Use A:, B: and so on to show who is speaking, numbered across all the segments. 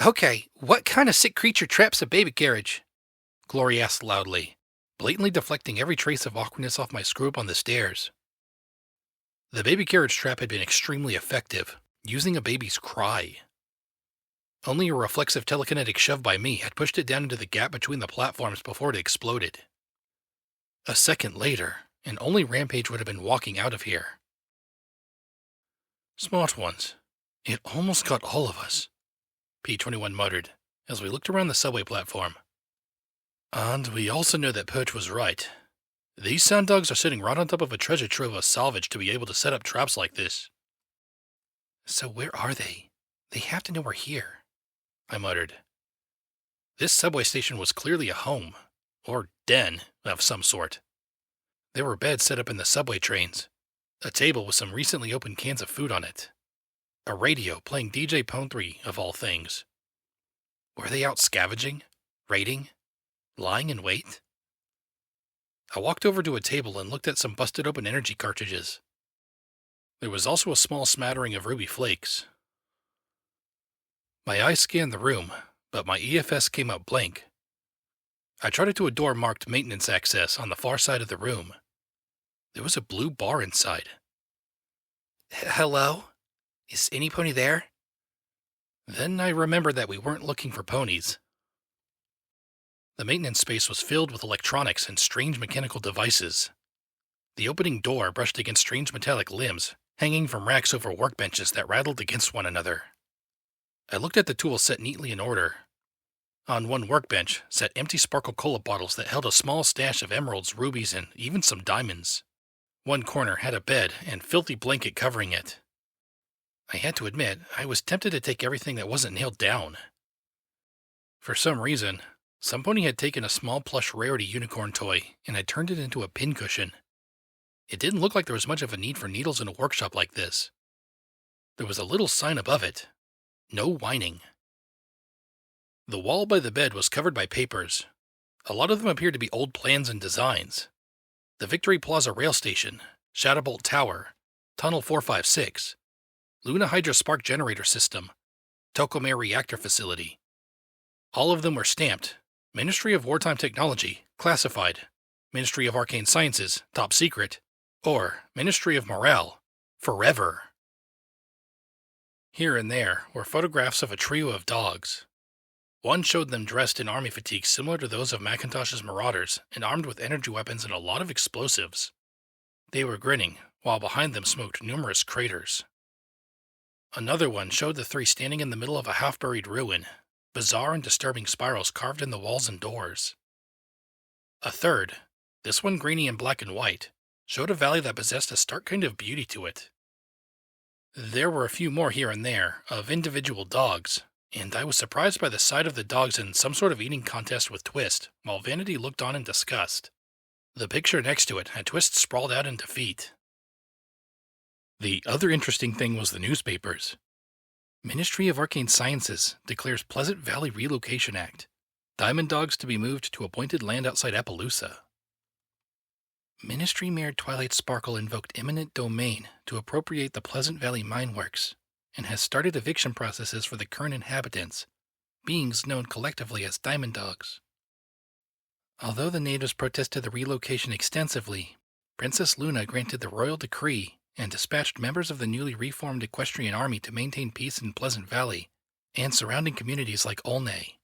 A: Okay, what kind of sick creature traps a baby carriage? Glory asked loudly, blatantly deflecting every trace of awkwardness off my screw up on the stairs. The baby carriage trap had been extremely effective, using a baby's cry. Only a reflexive telekinetic shove by me had pushed it down into the gap between the platforms before it exploded. A second later, and only Rampage would have been walking out of here. Smart ones. It almost got all of us, P-21 muttered, as we looked around the subway platform. And we also know that Perch was right. These sand dogs are sitting right on top of a treasure trove of salvage to be able to set up traps like this. So where are they? They have to know we're here, I muttered. This subway station was clearly a home, or den, of some sort. There were beds set up in the subway trains, a table with some recently opened cans of food on it, a radio playing DJ Pone 3 of all things. Were they out scavenging, raiding, lying in wait? I walked over to a table and looked at some busted open energy cartridges. There was also a small smattering of ruby flakes. My eyes scanned the room, but my EFS came up blank. I trotted to a door marked maintenance access on the far side of the room. There was a blue bar inside. Hello? Is any pony there? Then I remembered that we weren't looking for ponies. The maintenance space was filled with electronics and strange mechanical devices. The opening door brushed against strange metallic limbs, hanging from racks over workbenches that rattled against one another. I looked at the tools set neatly in order. On one workbench sat empty Sparkle Cola bottles that held a small stash of emeralds, rubies, and even some diamonds. One corner had a bed and filthy blanket covering it. I had to admit, I was tempted to take everything that wasn't nailed down. For some reason, some pony had taken a small plush rarity unicorn toy and had turned it into a pincushion. It didn't look like there was much of a need for needles in a workshop like this. There was a little sign above it. No whining. The wall by the bed was covered by papers. A lot of them appeared to be old plans and designs. The Victory Plaza Rail Station, Shadowbolt Tower, Tunnel 456, Luna Hydra Spark Generator System, Tokomare Reactor Facility. All of them were stamped Ministry of Wartime Technology, Classified, Ministry of Arcane Sciences, Top Secret, or Ministry of Morale, Forever. Here and there were photographs of a trio of dogs. One showed them dressed in army fatigues similar to those of Macintosh's Marauders and armed with energy weapons and a lot of explosives. They were grinning, while behind them smoked numerous craters. Another one showed the three standing in the middle of a half-buried ruin, bizarre and disturbing spirals carved in the walls and doors. A third, this one grainy in black and white, showed a valley that possessed a stark kind of beauty to it. There were a few more here and there, of individual dogs, and I was surprised by the sight of the dogs in some sort of eating contest with Twist, while Vanity looked on in disgust. The picture next to it had Twist sprawled out in defeat. The other interesting thing was the newspapers. Ministry of Arcane Sciences declares Pleasant Valley Relocation Act. Diamond dogs to be moved to appointed land outside Appaloosa. Ministry Mayor Twilight Sparkle invoked eminent domain to appropriate the Pleasant Valley Mine Works, and has started eviction processes for the current inhabitants, beings known collectively as Diamond Dogs. Although the natives protested the relocation extensively, Princess Luna granted the royal decree and dispatched members of the newly reformed Equestrian army to maintain peace in Pleasant Valley and surrounding communities like Olney.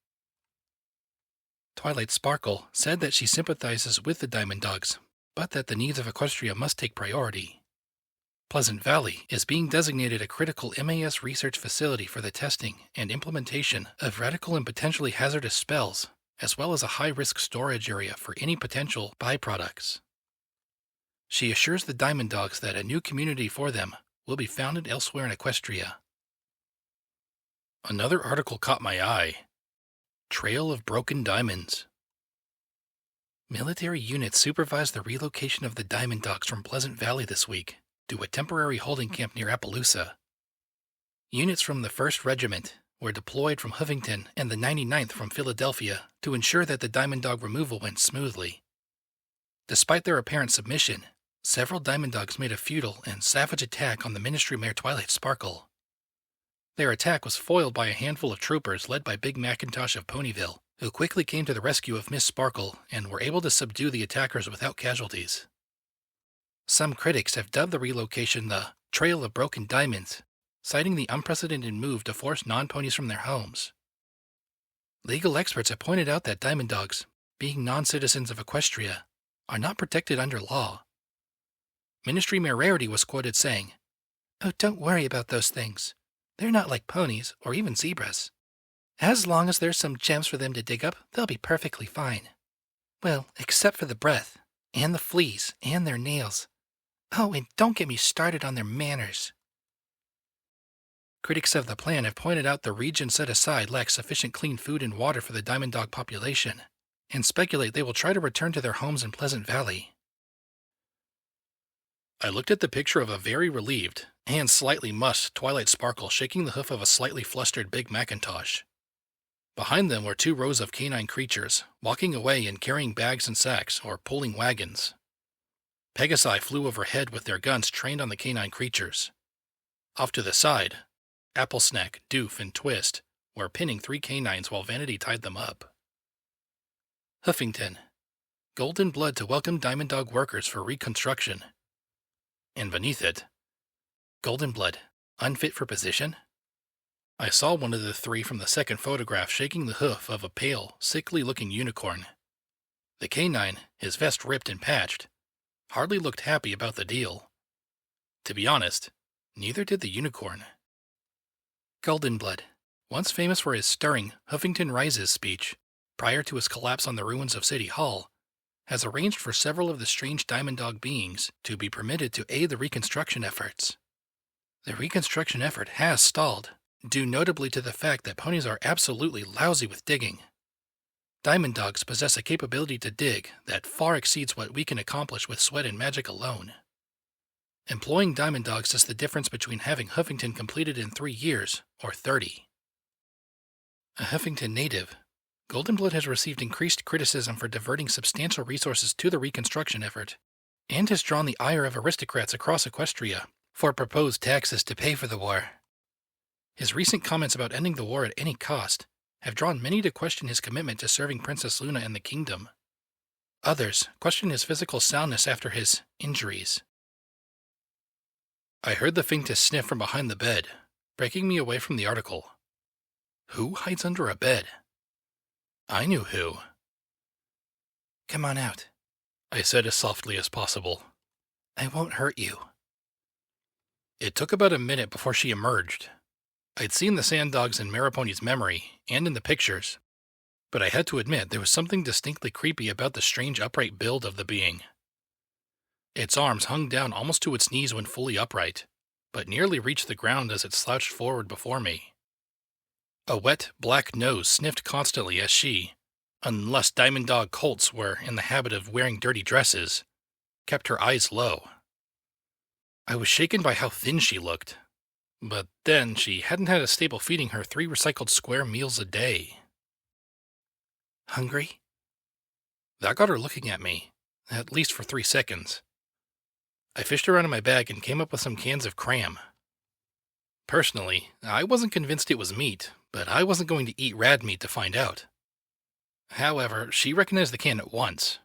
A: Twilight Sparkle said that she sympathizes with the Diamond Dogs, but that the needs of Equestria must take priority. Pleasant Valley is being designated a critical MAS research facility for the testing and implementation of radical and potentially hazardous spells, as well as a high-risk storage area for any potential byproducts. She assures the Diamond Dogs that a new community for them will be founded elsewhere in Equestria. Another article caught my eye. Trail of Broken Diamonds. Military units supervised the relocation of the Diamond Dogs from Pleasant Valley this week to a temporary holding camp near Appaloosa. Units from the 1st Regiment were deployed from Hovington and the 99th from Philadelphia to ensure that the Diamond Dog removal went smoothly. Despite their apparent submission, several Diamond Dogs made a futile and savage attack on the Ministry Mayor Twilight Sparkle. Their attack was foiled by a handful of troopers led by Big Macintosh of Ponyville, who quickly came to the rescue of Miss Sparkle and were able to subdue the attackers without casualties. Some critics have dubbed the relocation the Trail of Broken Diamonds, citing the unprecedented move to force non-ponies from their homes. Legal experts have pointed out that diamond dogs, being non-citizens of Equestria, are not protected under law. Ministry Mayor Rarity was quoted saying, "Oh, don't worry about those things. They're not like ponies or even zebras. As long as there's some gems for them to dig up, they'll be perfectly fine. Well, except for the breath, and the fleas, and their nails. Oh, and don't get me started on their manners." Critics of the plan have pointed out the region set aside lacks sufficient clean food and water for the diamond dog population, and speculate they will try to return to their homes in Pleasant Valley. I looked at the picture of a very relieved and slightly mussed Twilight Sparkle shaking the hoof of a slightly flustered Big Macintosh. Behind them were 2 rows of canine creatures, walking away and carrying bags and sacks or pulling wagons. Pegasi flew overhead with their guns trained on the canine creatures. Off to the side, Applesnack, Doof, and Twist were pinning 3 canines while Vanity tied them up. Huffington, golden blood to welcome Diamond Dog workers for reconstruction. And beneath it, golden blood, unfit for position? I saw one of the 3 from the second photograph shaking the hoof of a pale, sickly-looking unicorn. The canine, his vest ripped and patched, hardly looked happy about the deal. To be honest, neither did the unicorn. Golden blood, once famous for his stirring Huffington Rises speech prior to his collapse on the ruins of City Hall, has arranged for several of the strange Diamond Dog beings to be permitted to aid the reconstruction efforts. The reconstruction effort has stalled, due notably to the fact that ponies are absolutely lousy with digging. Diamond Dogs possess a capability to dig that far exceeds what we can accomplish with sweat and magic alone. Employing Diamond Dogs is the difference between having Huffington completed in 3 years or 30. A Huffington native, Goldenblood has received increased criticism for diverting substantial resources to the reconstruction effort, and has drawn the ire of aristocrats across Equestria for proposed taxes to pay for the war. His recent comments about ending the war at any cost have drawn many to question his commitment to serving Princess Luna and the kingdom. Others question his physical soundness after his injuries. I heard the faintest sniff from behind the bed, breaking me away from the article. Who hides under a bed? I knew who. "Come on out," I said as softly as possible. "I won't hurt you." It took about a minute before she emerged. I'd seen the sand dogs in Mariponi's memory and in the pictures, but I had to admit there was something distinctly creepy about the strange upright build of the being. Its arms hung down almost to its knees when fully upright, but nearly reached the ground as it slouched forward before me. A wet, black nose sniffed constantly as she, unless Diamond Dog colts were in the habit of wearing dirty dresses, kept her eyes low. I was shaken by how thin she looked, but then she hadn't had a stable feeding her 3 recycled square meals a day. "Hungry?" That got her looking at me, at least for 3 seconds. I fished around in my bag and came up with some cans of cram. Personally, I wasn't convinced it was meat, but I wasn't going to eat rad meat to find out. However, she recognized the can at once.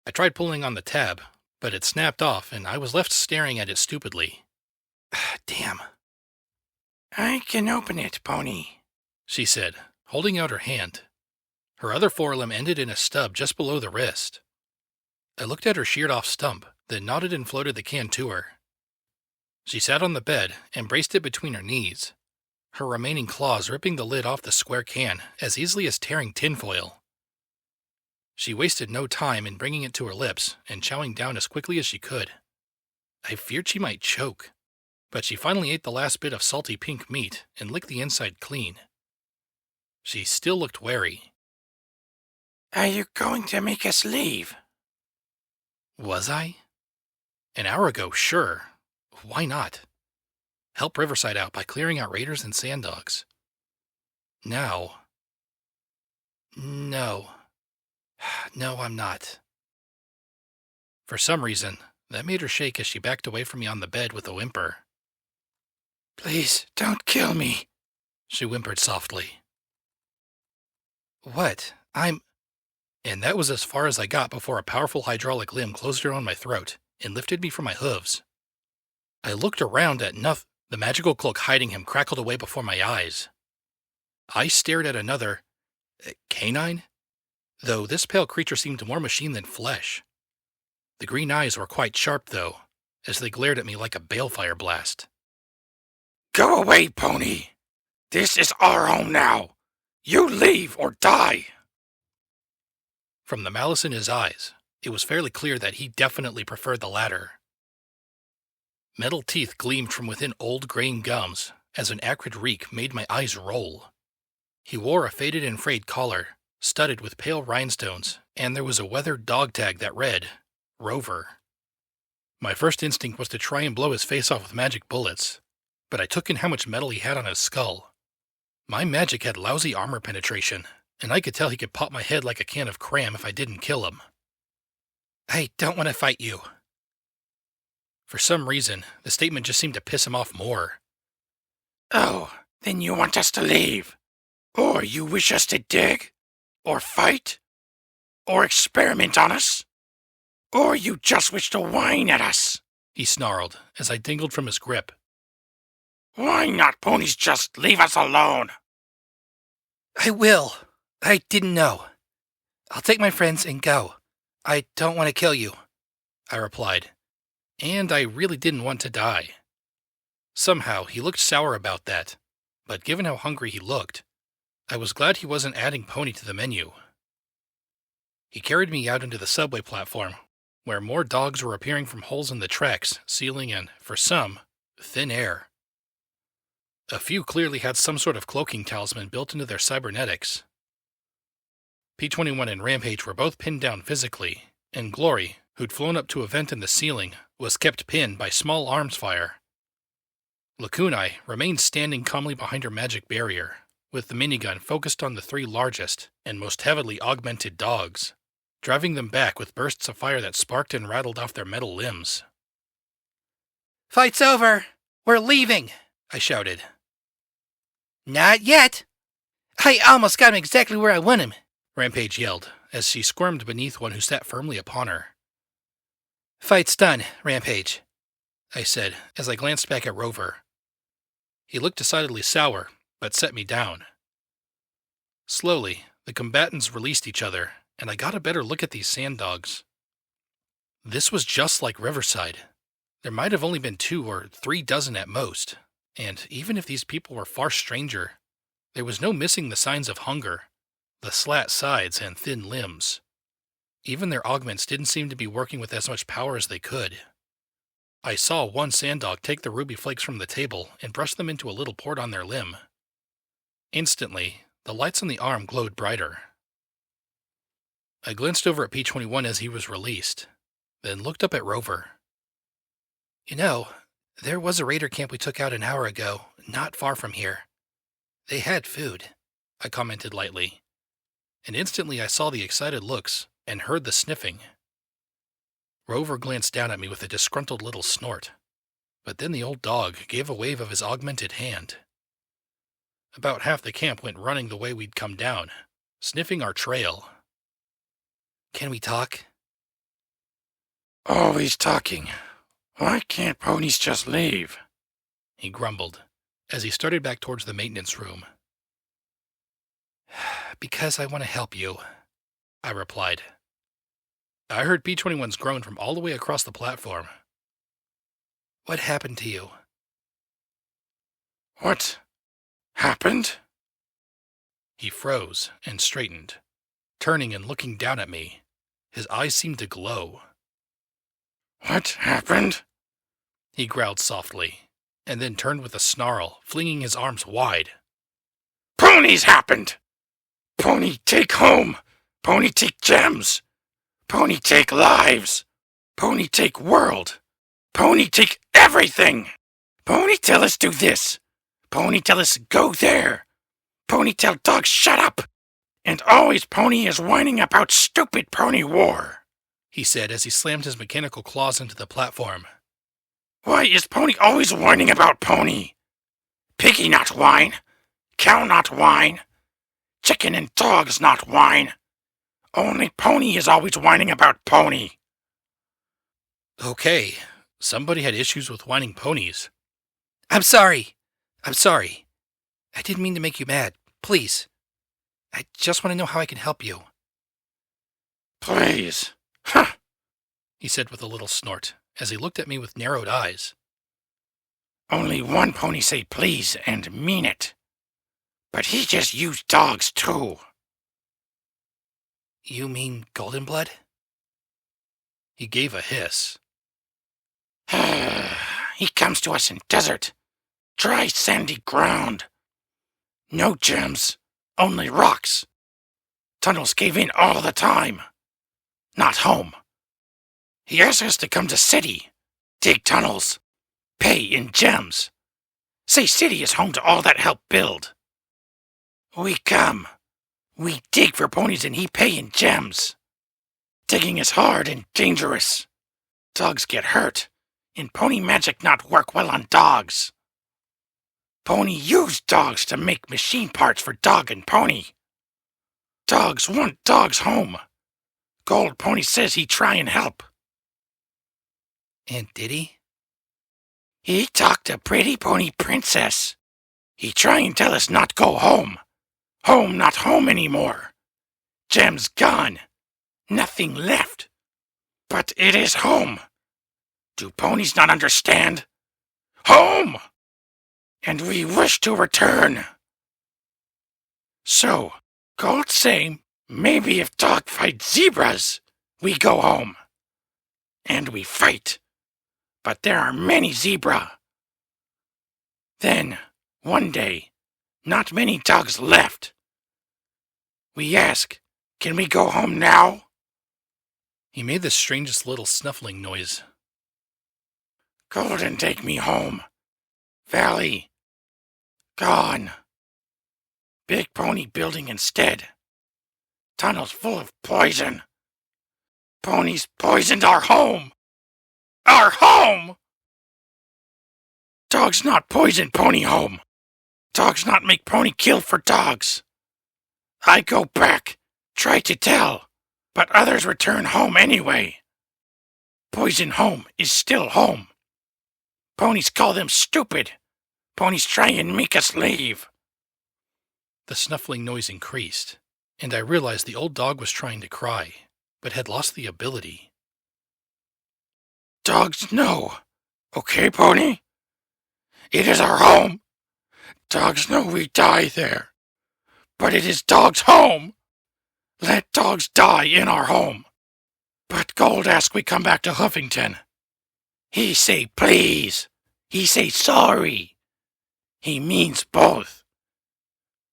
A: I tried pulling on the tab, but it snapped off and I was left staring at it stupidly. Damn. "I can open it, Pony," she said, holding out her hand. Her other forelimb ended in a stub just below the wrist. I looked at her sheared off stump, then nodded and floated the can to her. She sat on the bed and braced it between her knees, her remaining claws ripping the lid off the square can as easily as tearing tinfoil. She wasted no time in bringing it to her lips and chowing down as quickly as she could. I feared she might choke, but she finally ate the last bit of salty pink meat and licked the inside clean. She still looked wary. "Are you going to make us leave?" Was I? An hour ago, sure. Why not? Help Riverside out by clearing out raiders and sand dogs. Now? No. No, I'm not. For some reason, that made her shake as she backed away from me on the bed with a whimper. Please, don't kill me, she whimpered softly. What? And that was as far as I got before a powerful hydraulic limb closed around my throat and lifted me from my hooves. I looked around at nothing. The magical cloak hiding him crackled away before my eyes. I stared at another canine, though this pale creature seemed more machine than flesh. The green eyes were quite sharp, though, as they glared at me like a balefire blast.
B: Go away, pony. This is our home now. You leave or die.
A: From the malice in his eyes, it was fairly clear that he definitely preferred the latter. Metal teeth gleamed from within old graying gums as an acrid reek made my eyes roll. He wore a faded and frayed collar, studded with pale rhinestones, and there was a weathered dog tag that read, Rover. My first instinct was to try and blow his face off with magic bullets, but I took in how much metal he had on his skull. My magic had lousy armor penetration, and I could tell he could pop my head like a can of cram if I didn't kill him. I don't want to fight you. For some reason, the statement just seemed to piss him off more.
B: Oh, then you want us to leave? Or you wish us to dig? Or fight? Or experiment on us? Or you just wish to whine at us?
A: He snarled as I dingled from his grip.
B: Why not ponies just leave us alone?
A: I will. I didn't know. I'll take my friends and go. I don't want to kill you, I replied. And I really didn't want to die. Somehow, he looked sour about that, but given how hungry he looked, I was glad he wasn't adding pony to the menu. He carried me out into the subway platform, where more dogs were appearing from holes in the tracks, ceiling, and, for some, thin air. A few clearly had some sort of cloaking talisman built into their cybernetics. P-21 and Rampage were both pinned down physically, and Glory, who'd flown up to a vent in the ceiling, was kept pinned by small arms fire. Lakunai remained standing calmly behind her magic barrier, with the minigun focused on the three largest and most heavily augmented dogs, driving them back with bursts of fire that sparked and rattled off their metal limbs. Fight's over! We're leaving! I shouted. Not yet! I almost got him exactly where I want him, Rampage yelled, as she squirmed beneath one who sat firmly upon her. Fight's done, Rampage, I said as I glanced back at Rover. He looked decidedly sour, but set me down. Slowly, the combatants released each other, and I got a better look at these sand dogs. This was just like Riverside. There might have only been 2 or 3 dozen at most, and even if these people were far stranger, there was no missing the signs of hunger, the slat sides and thin limbs. Even their augments didn't seem to be working with as much power as they could. I saw one sand dog take the ruby flakes from the table and brush them into a little port on their limb. Instantly, the lights on the arm glowed brighter. I glanced over at P-21 as he was released, then looked up at Rover. You know, there was a raider camp we took out an hour ago, not far from here. They had food, I commented lightly, and instantly I saw the excited looks and heard the sniffing. Rover glanced down at me with a disgruntled little snort, but then the old dog gave a wave of his augmented hand. About half the camp went running the way we'd come down, sniffing our trail. Can we talk?
B: Always talking. Why can't ponies just leave?
A: He grumbled, as he started back towards the maintenance room. Because I want to help you, I replied. I heard P-21's groan from all the way across the platform. What happened to you?
B: What happened?
A: He froze and straightened, turning and looking down at me. His eyes seemed to glow.
B: What happened?
A: He growled softly, and then turned with a snarl, flinging his arms wide.
B: Ponies happened! Pony take home! Pony take gems! Pony take lives! Pony take world! Pony take everything! Pony tell us do this! Pony tell us go there! Pony tell dog shut up! And always Pony is whining about stupid pony war,
A: he said as he slammed his mechanical claws into the platform.
B: Why is Pony always whining about Pony? Piggy not whine. Cow not whine. Chicken and dogs not whine. Only Pony is always whining about Pony.
A: Okay, somebody had issues with whining ponies. I'm sorry. I'm sorry. I didn't mean to make you mad. Please. I just want to know how I can help you.
B: Please. Huh.
A: He said with a little snort, as he looked at me with narrowed eyes.
B: Only one pony say please and mean it. But he just used dogs too.
A: You mean Golden Blood? He gave a hiss.
B: He comes to us in desert. Dry sandy ground. No gems, only rocks. Tunnels cave in all the time. Not home. He asks us to come to city, dig tunnels, pay in gems. Say city is home to all that help build. We come. We dig for ponies and he pay in gems. Digging is hard and dangerous. Dogs get hurt, and pony magic not work well on dogs. Pony use dogs to make machine parts for dog and pony. Dogs want dogs home. Gold Pony says he try and help.
A: And did he?
B: He talked to pretty pony princess. He try and tell us not go home. Home not home anymore. Gems gone. Nothing left. But it is home. Do ponies not understand? Home! And we wish to return. So, Gold say, maybe if dog fight zebras, we go home. And we fight. But there are many zebra. Then, one day, not many dogs left. We ask, can we go home now?
A: He made the strangest little snuffling noise.
B: Golden take me home. Valley. Gone. Big pony building instead. Tunnels full of poison. Ponies poisoned our home. Our home! Dogs not poison pony home. Dogs not make pony kill for dogs. I go back, try to tell, but others return home anyway. Poison home is still home. Ponies call them stupid. Ponies try and make us leave.
A: The snuffling noise increased, and I realized the old dog was trying to cry, but had lost the ability.
B: Dogs know. Okay, Pony? It is our home. Dogs know we die there. But it is dogs' home. Let dogs die in our home. But Gold ask we come back to Huffington. He say please. He say sorry. He means both.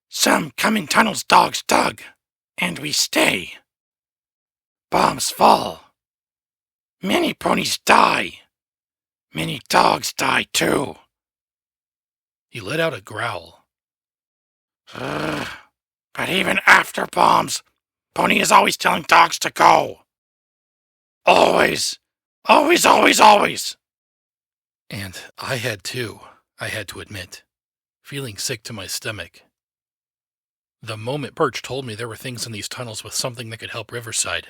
B: Some come in tunnels dogs dug, and we stay. Bombs fall. Many ponies die. Many dogs die too.
A: He let out a growl.
B: But even after bombs, Pony is always telling dogs to go. Always. Always, always, always.
A: And I had too, I had to admit, feeling sick to my stomach. The moment Birch told me there were things in these tunnels with something that could help Riverside,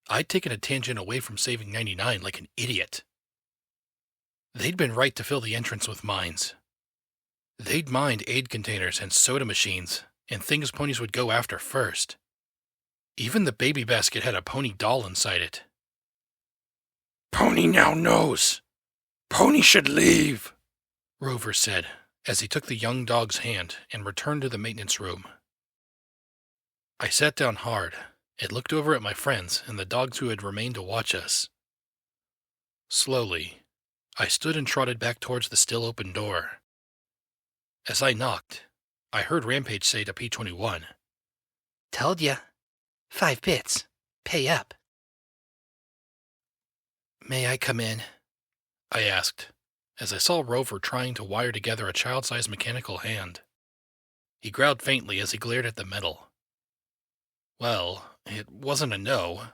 A: I'd taken a tangent away from saving 99 like an idiot. They'd been right to fill the entrance with mines. They'd mined aid containers and soda machines, and things ponies would go after first. Even the baby basket had a pony doll inside it.
B: Pony now knows. Pony should leave,
A: Rover said, as he took the young dog's hand and returned to the maintenance room. I sat down hard and looked over at my friends and the dogs who had remained to watch us. Slowly, I stood and trotted back towards the still open door. As I knocked, I heard Rampage say to P21, "Told ya. 5 bits. Pay up." "May I come in?" I asked, as I saw Rover trying to wire together a child-sized mechanical hand. He growled faintly as he glared at the metal. Well, it wasn't a no,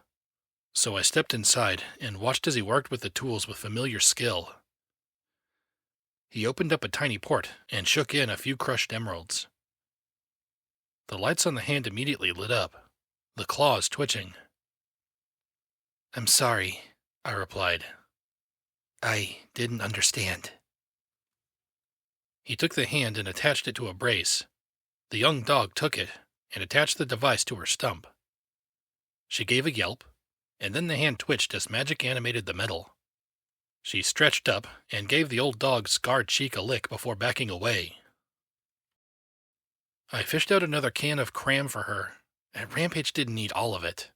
A: so I stepped inside and watched as he worked with the tools with familiar skill. He opened up a tiny port and shook in a few crushed emeralds. The lights on the hand immediately lit up, the claws twitching. "I'm sorry," I replied. "I didn't understand." He took the hand and attached it to a brace. The young dog took it and attached the device to her stump. She gave a yelp, and then the hand twitched as magic animated the metal. She stretched up and gave the old dog's scarred cheek a lick before backing away. I fished out another can of cram for her, and Rampage didn't need all of it.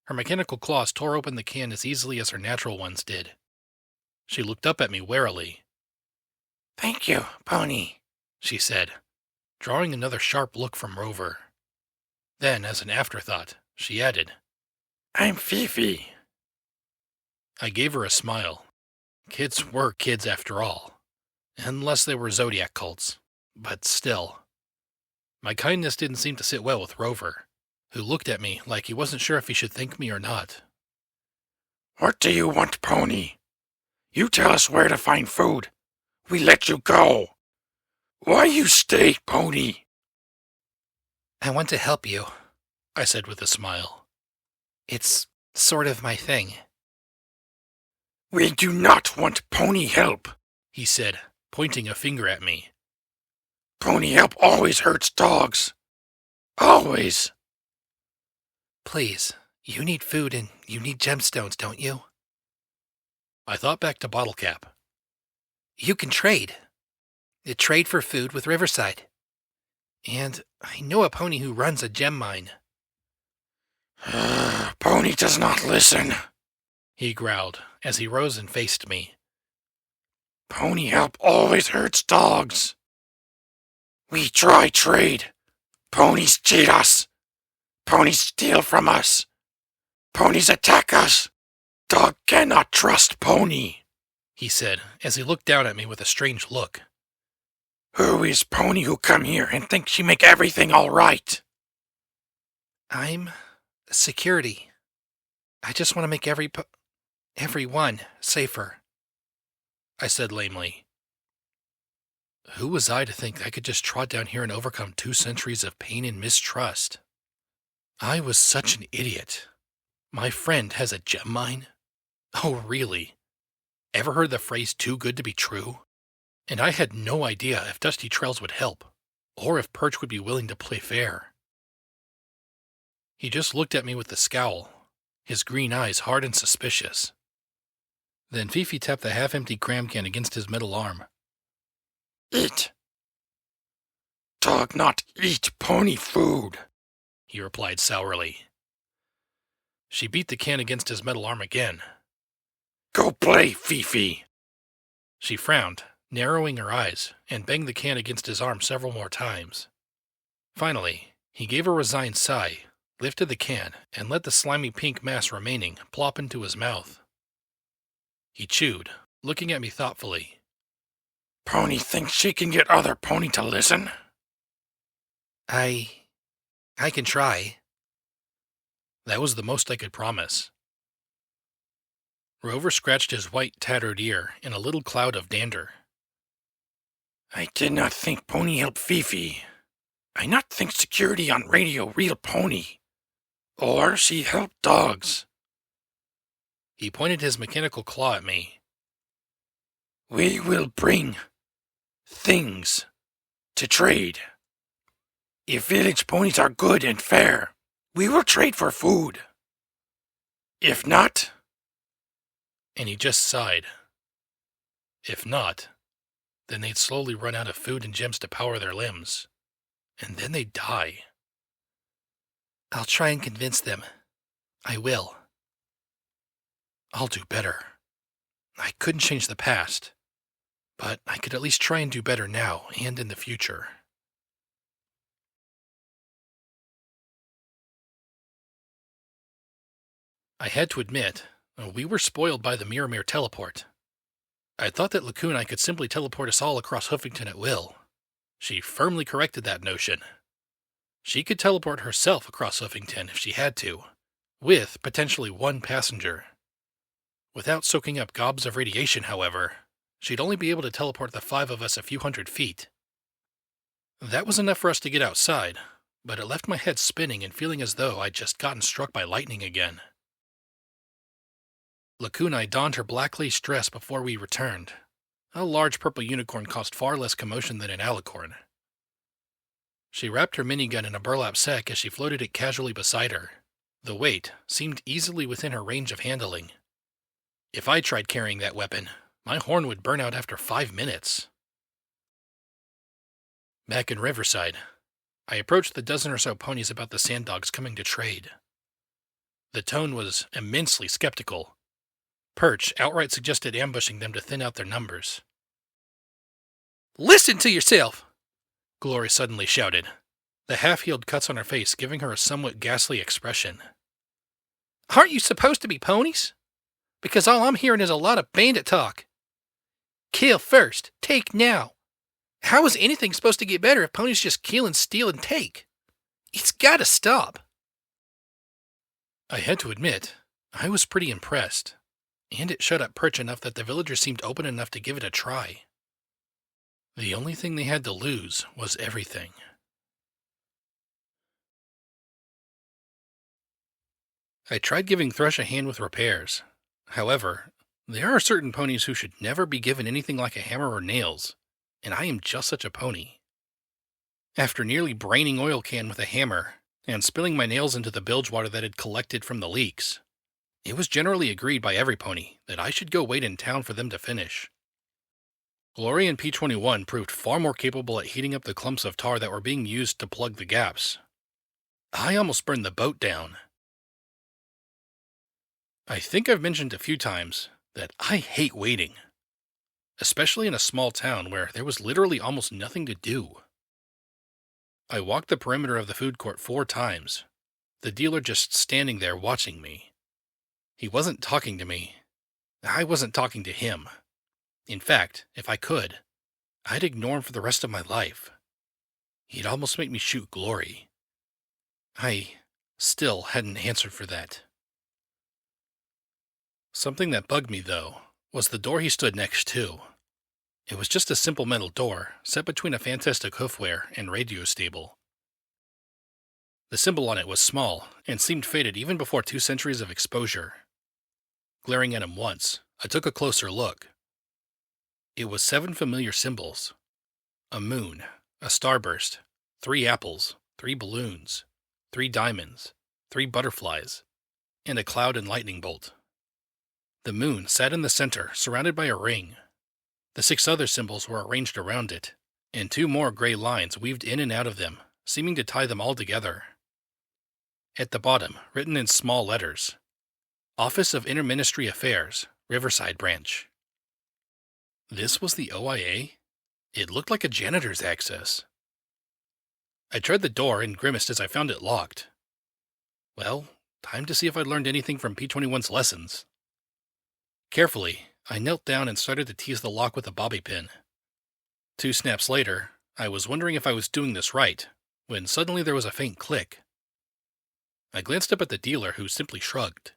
A: Her mechanical claws tore open the can as easily as her natural ones did. She looked up at me warily.
B: "Thank you, Pony,"
A: she said, drawing another sharp look from Rover. Then, as an afterthought, she added,
B: "I'm Fifi."
A: I gave her a smile. Kids were kids after all, unless they were zodiac cults, but still. My kindness didn't seem to sit well with Rover, who looked at me like he wasn't sure if he should thank me or not.
B: "What do you want, Pony? You tell us where to find food. We let you go. Why you stay, Pony?"
A: "I want to help you," I said with a smile. "It's sort of my thing."
B: "We do not want Pony help,"
A: he said, pointing a finger at me.
B: "Pony help always hurts dogs. Always."
A: "Please, you need food and you need gemstones, don't you?" I thought back to Bottle Cap. "You can trade. Trade for food with Riverside. And I know a pony who runs a gem mine."
B: "Pony does not listen,"
A: he growled as he rose and faced me.
B: "Pony help always hurts dogs. We try trade. Ponies cheat us. Ponies steal from us. Ponies attack us. Dog cannot trust Pony,"
A: he said as he looked down at me with a strange look.
B: "Who is Pony who come here and think she make everything all right?"
A: "I'm security. I just want to make everyone safer," I said lamely. Who was I to think I could just trot down here and overcome 2 centuries of pain and mistrust? I was such an idiot. My friend has a gem mine? Oh, really? Ever heard the phrase too good to be true? And I had no idea if Dusty Trails would help, or if Perch would be willing to play fair. He just looked at me with a scowl, his green eyes hard and suspicious. Then Fifi tapped the half-empty cram can against his middle arm.
B: "Eat. Dog not eat Pony food,"
A: he replied sourly. She beat the can against his metal arm again.
B: "Go play, Fifi."
A: She frowned, narrowing her eyes, and banged the can against his arm several more times. Finally, he gave a resigned sigh, lifted the can, and let the slimy pink mass remaining plop into his mouth. He chewed, looking at me thoughtfully.
B: "Pony thinks she can get other Pony to listen?"
A: I can try." That was the most I could promise. Rover scratched his white, tattered ear in a little cloud of dander.
B: "I did not think Pony help Fifi. I not think security on radio real Pony. Or she help dogs."
A: He pointed his mechanical claw at me.
B: "We will bring things to trade. If village ponies are good and fair, we will trade for food. If not..."
A: And he just sighed. If not, then they'd slowly run out of food and gems to power their limbs. And then they'd die. "I'll try and convince them. I will. I'll do better. I couldn't change the past, but I could at least try and do better now and in the future." I had to admit, we were spoiled by the Mirror teleport. I thought that Lacuna could simply teleport us all across Hoofington at will. She firmly corrected that notion. She could teleport herself across Hoofington if she had to, with potentially 1 passenger. Without soaking up gobs of radiation, however, she'd only be able to teleport the 5 of us a few hundred feet. That was enough for us to get outside, but it left my head spinning and feeling as though I'd just gotten struck by lightning again. Lakunai donned her black lace dress before we returned. A large purple unicorn caused far less commotion than an alicorn. She wrapped her minigun in a burlap sack as she floated it casually beside her. The weight seemed easily within her range of handling. If I tried carrying that weapon, my horn would burn out after 5 minutes. Back in Riverside, I approached the dozen or so ponies about the sand dogs coming to trade. The tone was immensely skeptical. Perch outright suggested ambushing them to thin out their numbers. "Listen to yourself!" Glory suddenly shouted, the half-healed cuts on her face giving her a somewhat ghastly expression. "Aren't you supposed to be ponies? Because all I'm hearing is a lot of bandit talk. Kill first, take now. How is anything supposed to get better if ponies just kill and steal and take? It's gotta stop." I had to admit, I was pretty impressed, and it shut up Perch enough that the villagers seemed open enough to give it a try. The only thing they had to lose was everything. I tried giving Thrush a hand with repairs. However, there are certain ponies who should never be given anything like a hammer or nails, and I am just such a pony. After nearly braining Oil Can with a hammer and spilling my nails into the bilge water that had collected from the leaks, it was generally agreed by every pony that I should go wait in town for them to finish. Glory and P21 proved far more capable at heating up the clumps of tar that were being used to plug the gaps. I almost burned the boat down. I think I've mentioned a few times that I hate waiting, especially in a small town where there was literally almost nothing to do. I walked the perimeter of the food court 4 times, the dealer just standing there watching me. He wasn't talking to me. I wasn't talking to him. In fact, if I could, I'd ignore him for the rest of my life. He'd almost make me shoot Glory. I still hadn't answered for that. Something that bugged me, though, was the door he stood next to. It was just a simple metal door, set between a Fantastic Hoofwear and radio stable. The symbol on it was small, and seemed faded even before 2 centuries of exposure. Glaring at him once, I took a closer look. It was 7 familiar symbols. A moon, a starburst, 3 apples, 3 balloons, 3 diamonds, 3 butterflies, and a cloud and lightning bolt. The moon sat in the center, surrounded by a ring. The 6 other symbols were arranged around it, and 2 more gray lines weaved in and out of them, seeming to tie them all together. At the bottom, written in small letters, Office of Interministry Affairs, Riverside Branch. This was the OIA? It looked like a janitor's access. I tried the door and grimaced as I found it locked. Well, time to see if I learned anything from P21's lessons. Carefully, I knelt down and started to tease the lock with a bobby pin. 2 snaps later, I was wondering if I was doing this right, when suddenly there was a faint click. I glanced up at the dealer, who simply shrugged.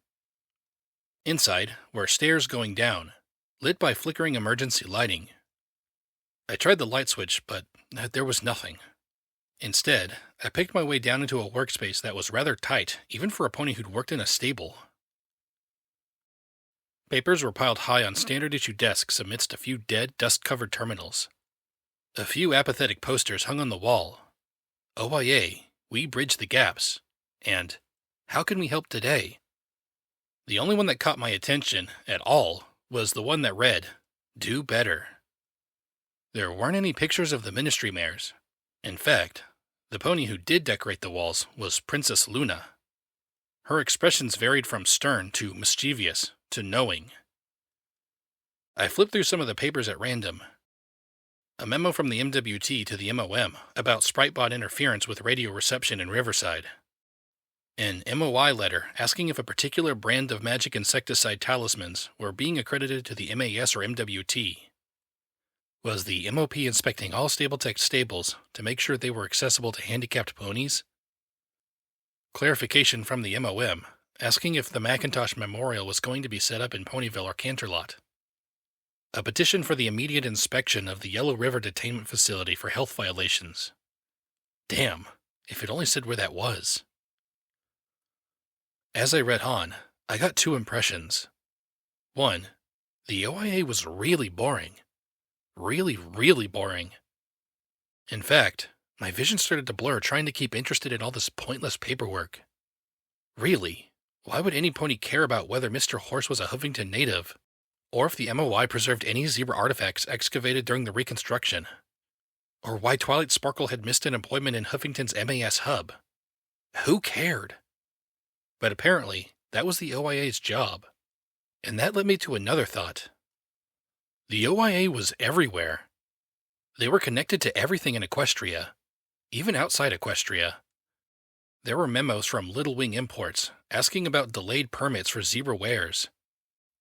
A: Inside were stairs going down, lit by flickering emergency lighting. I tried the light switch, but there was nothing. Instead, I picked my way down into a workspace that was rather tight, even for a pony who'd worked in a stable. Papers were piled high on standard-issue desks amidst a few dead, dust-covered terminals. A few apathetic posters hung on the wall. OIA, we bridge the gaps. And, how can we help today? The only one that caught my attention, at all, was the one that read, Do Better. There weren't any pictures of the ministry mares. In fact, the pony who did decorate the walls was Princess Luna. Her expressions varied from stern to mischievous to knowing. I flipped through some of the papers at random. A memo from the MWT to the MOM about Spritebot interference with radio reception in Riverside. An MOI letter asking if a particular brand of magic insecticide talismans were being accredited to the MAS or MWT. Was the MOP inspecting all Stabletech stables to make sure they were accessible to handicapped ponies? Clarification from the MOM, asking if the Macintosh Memorial was going to be set up in Ponyville or Canterlot. A petition for the immediate inspection of the Yellow River Detainment Facility for health violations. Damn, if it only said where that was. As I read on, I got two impressions. One, the OIA was really boring. Really, really boring. In fact, my vision started to blur trying to keep interested in all this pointless paperwork. Really, why would any pony care about whether Mr. Horse was a Huffington native, or if the MOI preserved any zebra artifacts excavated during the reconstruction, or why Twilight Sparkle had missed an employment in Huffington's MAS hub? Who cared? But apparently, that was the OIA's job. And that led me to another thought. The OIA was everywhere. They were connected to everything in Equestria, even outside Equestria. There were memos from Little Wing Imports asking about delayed permits for zebra wares,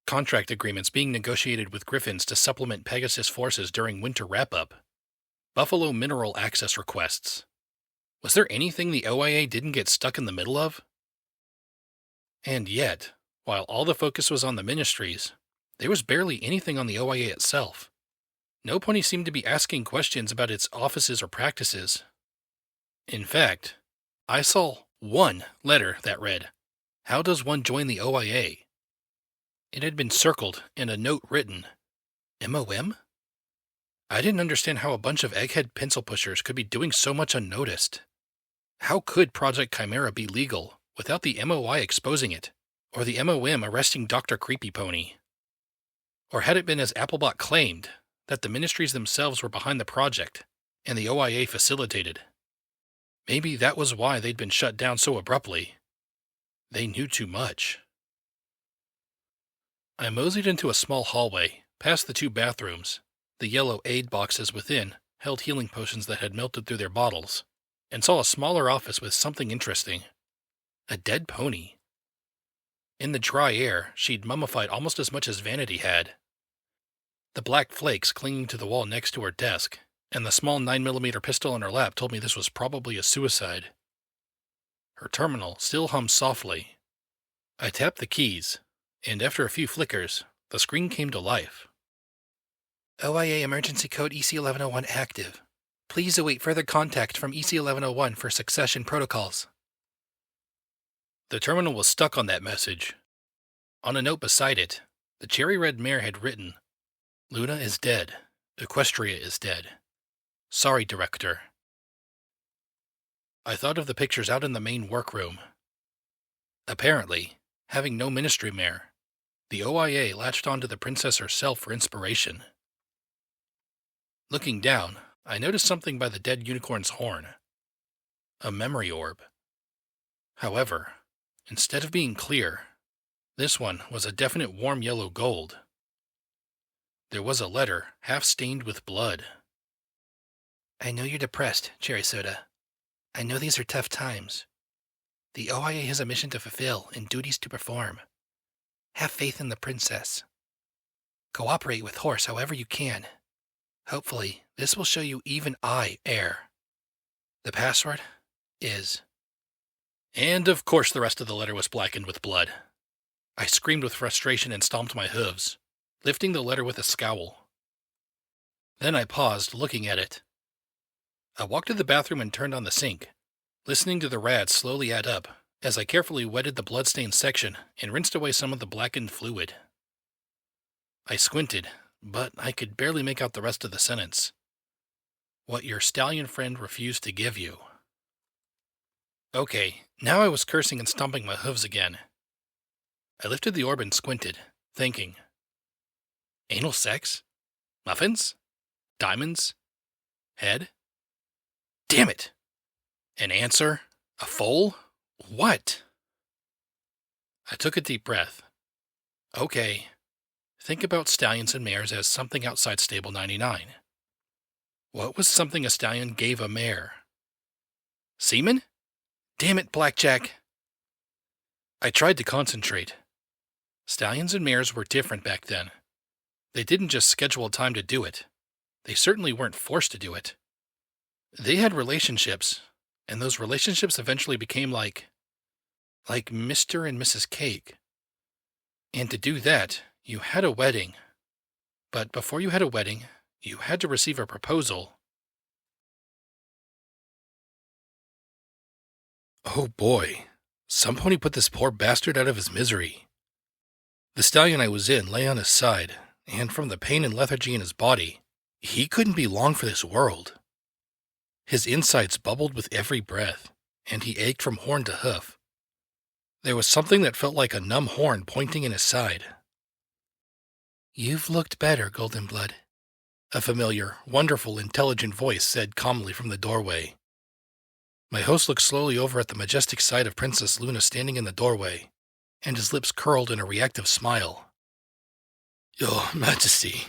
A: contract agreements being negotiated with Griffins to supplement Pegasus forces during winter wrap-up, Buffalo mineral access requests. Was there anything the OIA didn't get stuck in the middle of? And yet, while all the focus was on the ministries, there was barely anything on the OIA itself. No pony seemed to be asking questions about its offices or practices. In fact, I saw one letter that read, "How does one join the OIA?" It had been circled and a note written, MOM? I didn't understand how a bunch of egghead pencil pushers could be doing so much unnoticed. How could Project Chimera be legal without the MOI exposing it, or the MOM arresting Dr. Creepy Pony? Or had it been as Applebot claimed, that the ministries themselves were behind the project, and the OIA facilitated? Maybe that was why they'd been shut down so abruptly. They knew too much. I moseyed into a small hallway, past the two bathrooms. The yellow aid boxes within held healing potions that had melted through their bottles, and saw a smaller office with something interesting. A dead pony. In the dry air, she'd mummified almost as much as Vanity had. The black flakes clinging to the wall next to her desk, and the small 9mm pistol in her lap told me this was probably a suicide. Her terminal still hummed softly. I tapped the keys, and after a few flickers, the screen came to life. OIA emergency code EC1101 active. Please await further contact from EC1101 for succession protocols. The terminal was stuck on that message. On a note beside it, the cherry red mare had written, Luna is dead. Equestria is dead. Sorry, Director. I thought of the pictures out in the main workroom. Apparently, having no ministry mare, the OIA latched onto the princess herself for inspiration. Looking down, I noticed something by the dead unicorn's horn. A memory orb. However, instead of being clear, this one was a definite warm yellow gold. There was a letter half-stained with blood. I know you're depressed, Cherry Soda. I know these are tough times. The OIA has a mission to fulfill and duties to perform. Have faith in the princess. Cooperate with Horse however you can. Hopefully, this will show you even I err. The password is... And of course the rest of the letter was blackened with blood. I screamed with frustration and stomped my hooves, lifting the letter with a scowl. Then I paused, looking at it. I walked to the bathroom and turned on the sink, listening to the rads slowly add up as I carefully wetted the bloodstained section and rinsed away some of the blackened fluid. I squinted, but I could barely make out the rest of the sentence. What your stallion friend refused to give you. Okay, now I was cursing and stomping my hooves again. I lifted the orb and squinted, thinking. Anal sex? Muffins? Diamonds? Head? Damn it! An answer? A foal? What? I took a deep breath. Okay. Think about stallions and mares as something outside Stable 99. What was something a stallion gave a mare? Semen? Damn it, Blackjack! I tried to concentrate. Stallions and mares were different back then. They didn't just schedule time to do it. They certainly weren't forced to do it. They had relationships, and those relationships eventually became like Mr. and Mrs. Cake. And to do that, you had a wedding. But before you had a wedding, you had to receive a proposal. Oh boy, some pony put this poor bastard out of his misery. The stallion I was in lay on his side, and from the pain and lethargy in his body, he couldn't be long for this world. His insides bubbled with every breath, and he ached from horn to hoof. There was something that felt like a numb horn pointing in his side. "You've looked better, Golden Blood," a familiar, wonderful, intelligent voice said calmly from the doorway. My host looked slowly over at the majestic sight of Princess Luna standing in the doorway, and his lips curled in a reactive smile. "Your Majesty,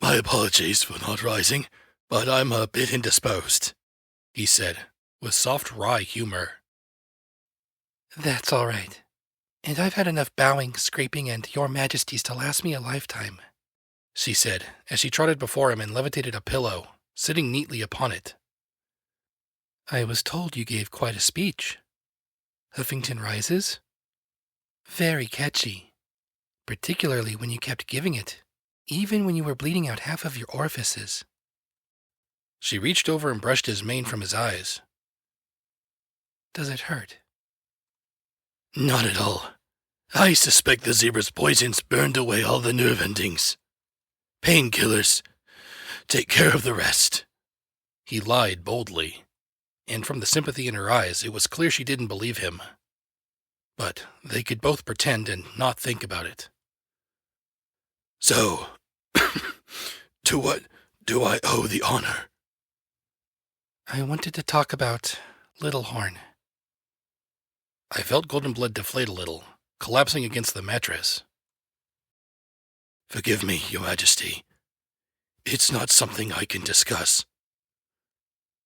A: my apologies for not rising, but I'm a bit indisposed," he said, with soft, wry humor. "That's all right. And I've had enough bowing, scraping, and Your Majesties to last me a lifetime," she said, as she trotted before him and levitated a pillow, sitting neatly upon it. "I was told you gave quite a speech. Huffington Rises? Very catchy, particularly when you kept giving it, even when you were bleeding out half of your orifices." She reached over and brushed his mane from his eyes. "Does it hurt?" "Not at all. I suspect the zebra's poisons burned away all the nerve endings. Painkillers. Take care of the rest." He lied boldly, and from the sympathy in her eyes, it was clear she didn't believe him. But they could both pretend and not think about it. "So, to what do I owe the honor?" "I wanted to talk about Little Horn." I felt Golden Blood deflate a little, collapsing against the mattress. "Forgive me, Your Majesty. It's not something I can discuss."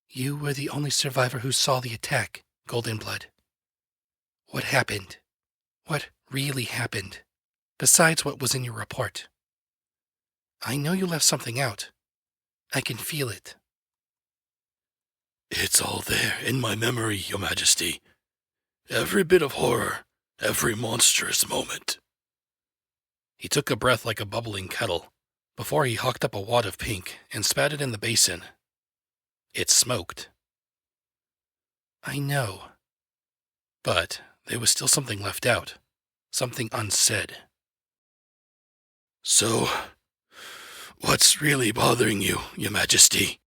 A: "You were the only survivor who saw the attack, Golden Blood. What happened? What really happened, besides what was in your report? I know you left something out. I can feel it." "It's all there in my memory, Your Majesty. Every bit of horror, every monstrous moment." He took a breath like a bubbling kettle, before he hawked up a wad of pink and spat it in the basin. It smoked. "I know. But there was still something left out, something unsaid." "So, what's really bothering you, Your Majesty?"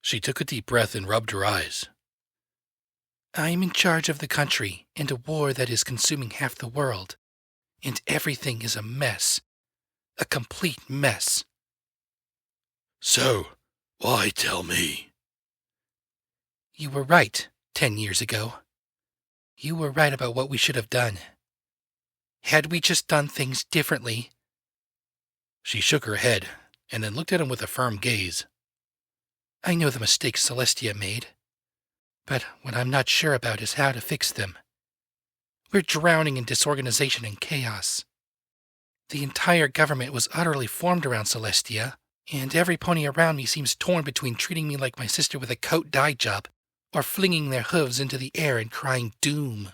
A: She took a deep breath and rubbed her eyes. "I'm in charge of the country and a war that is consuming half the world, and everything is a mess. A complete mess." "So, why tell me?" "You were right 10 years ago. You were right about what we should have done. Had we just done things differently—" She shook her head, and then looked at him with a firm gaze. "I know the mistakes Celestia made, but what I'm not sure about is how to fix them. We're drowning in disorganization and chaos. The entire government was utterly formed around Celestia, and every pony around me seems torn between treating me like my sister with a coat dye job or flinging their hooves into the air and crying doom."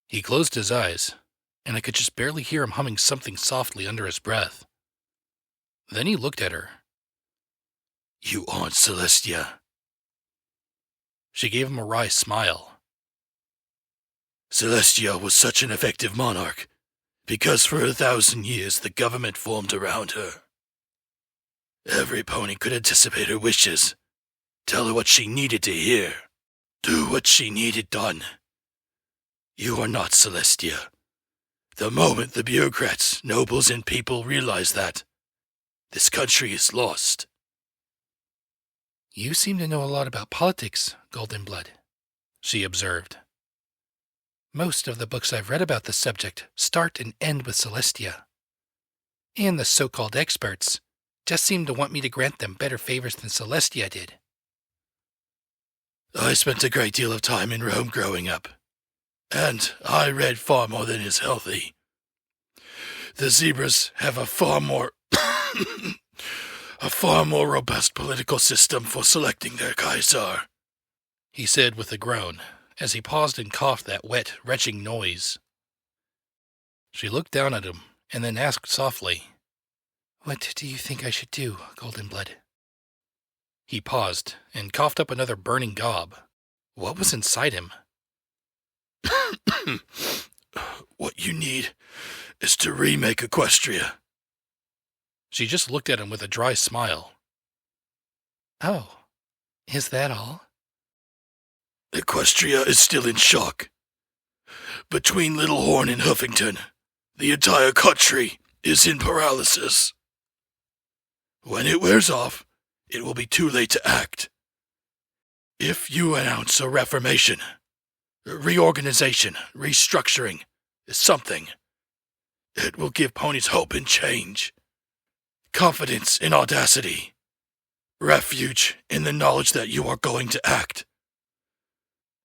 A: He closed his eyes, and I could just barely hear him humming something softly under his breath. Then he looked at her. "You aren't Celestia." She gave him a wry smile. "Celestia was such an effective monarch, because for 1,000 years the government formed around her. Every pony could anticipate her wishes, tell her what she needed to hear, do what she needed done. You are not Celestia. The moment the bureaucrats, nobles, and people realize that, this country is lost." "You seem to know a lot about politics, Golden Blood," she observed. "Most of the books I've read about the subject start and end with Celestia. And the so-called experts just seem to want me to grant them better favors than Celestia did." "I spent a great deal of time in Rome growing up, and I read far more than is healthy. The zebras have a far more robust political system for selecting their Kaisar," he said with a groan, as he paused and coughed that wet, retching noise. She looked down at him and then asked softly, "What do you think I should do, Golden Blood?" He paused and coughed up another burning gob. What was inside him?
B: What you need is to remake Equestria.
A: She just looked at him with a dry smile. "Oh, is that all?"
B: Equestria is still in shock. Between Little Horn and Huffington, the entire country is in paralysis. When it wears off, it will be too late to act. If you announce a reformation, reorganization, restructuring, something, it will give ponies hope and change, confidence in audacity, refuge in the knowledge that you are going to act.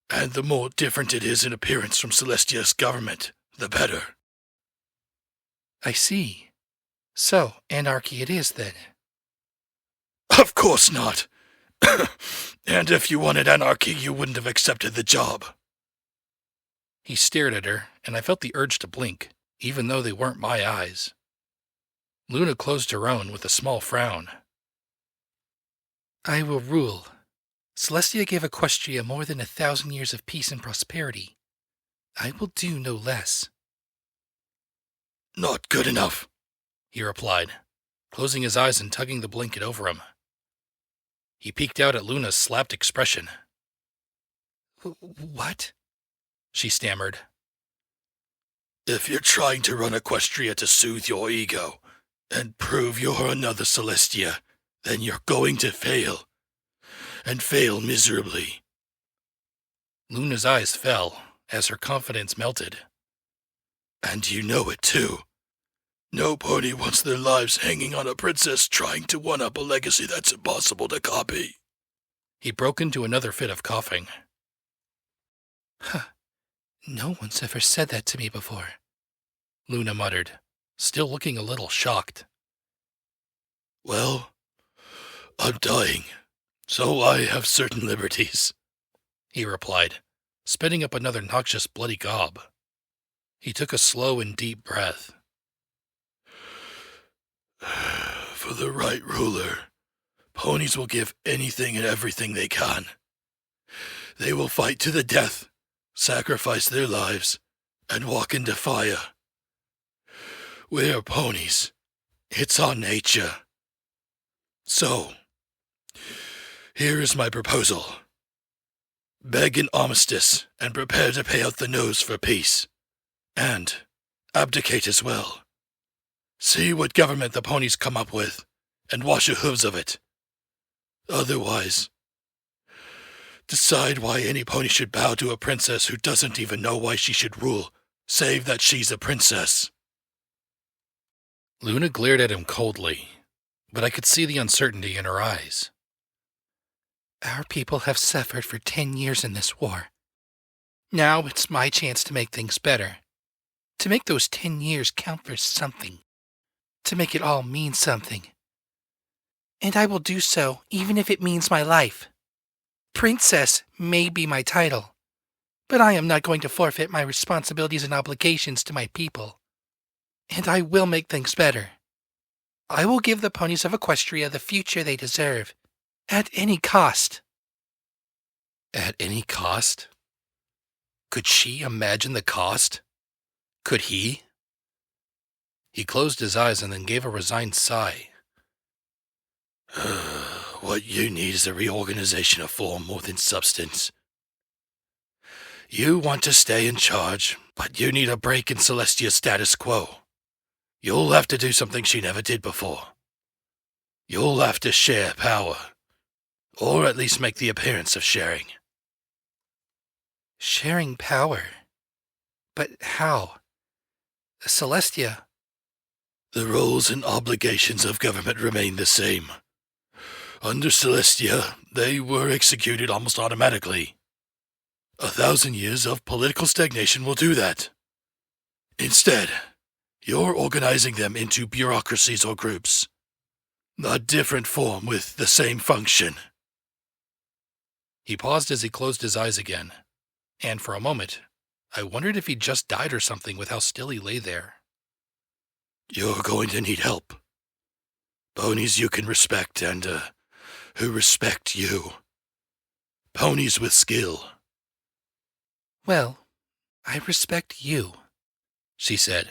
B: And the more different it is in appearance from Celestia's government, the better.
A: "I see. So, anarchy it is, then."
B: Of course not. And if you wanted anarchy, you wouldn't have accepted the job.
A: He stared at her, and I felt the urge to blink, even though they weren't my eyes. Luna closed her own with a small frown. "I will rule. Celestia gave Equestria more than 1,000 years of peace and prosperity. I will do no less."
B: Not good enough,
A: he replied, closing his eyes and tugging the blanket over him. He peeked out at Luna's slapped expression. "What?" she stammered.
B: If you're trying to run Equestria to soothe your ego and prove you're another Celestia, then you're going to fail. And fail miserably.
A: Luna's eyes fell as her confidence melted.
B: And you know it too. Nobody wants their lives hanging on a princess trying to one-up a legacy that's impossible to copy.
A: He broke into another fit of coughing. "No one's ever said that to me before," Luna muttered, still looking a little shocked.
B: Well, I'm dying, so I have certain liberties,
A: he replied, spitting up another noxious bloody gob. He took a slow and deep breath.
B: For the right ruler, ponies will give anything and everything they can. They will fight to the death, sacrifice their lives, and walk into fire. We're ponies. It's our nature. So, here is my proposal. Beg an armistice and prepare to pay out the nose for peace. And abdicate as well. See what government the ponies come up with, and wash your hooves of it. Otherwise, decide why any pony should bow to a princess who doesn't even know why she should rule, save that she's a princess.
A: Luna glared at him coldly, but I could see the uncertainty in her eyes. "Our people have suffered for 10 years in this war. Now it's my chance to make things better. To make those 10 years count for something. To make it all mean something. And I will do so even if it means my life. Princess may be my title, but I am not going to forfeit my responsibilities and obligations to my people. And I will make things better. I will give the ponies of Equestria the future they deserve, at any cost." At any cost? Could she imagine the cost? Could he? He closed his eyes and then gave a resigned sigh.
B: What you need is a reorganization of form more than substance. You want to stay in charge, but you need a break in Celestia's status quo. You'll have to do something she never did before. You'll have to share power, or at least make the appearance of sharing.
A: Sharing power? But how? Celestia...
B: The roles and obligations of government remain the same. Under Celestia, they were executed almost automatically. 1,000 years of political stagnation will do that. Instead, you're organizing them into bureaucracies or groups. A different form with the same function.
A: He paused as he closed his eyes again, and for a moment, I wondered if he just died or something with how still he lay there.
B: You're going to need help. Ponies you can respect and, who respect you. Ponies with skill.
A: Well, I respect you, she said.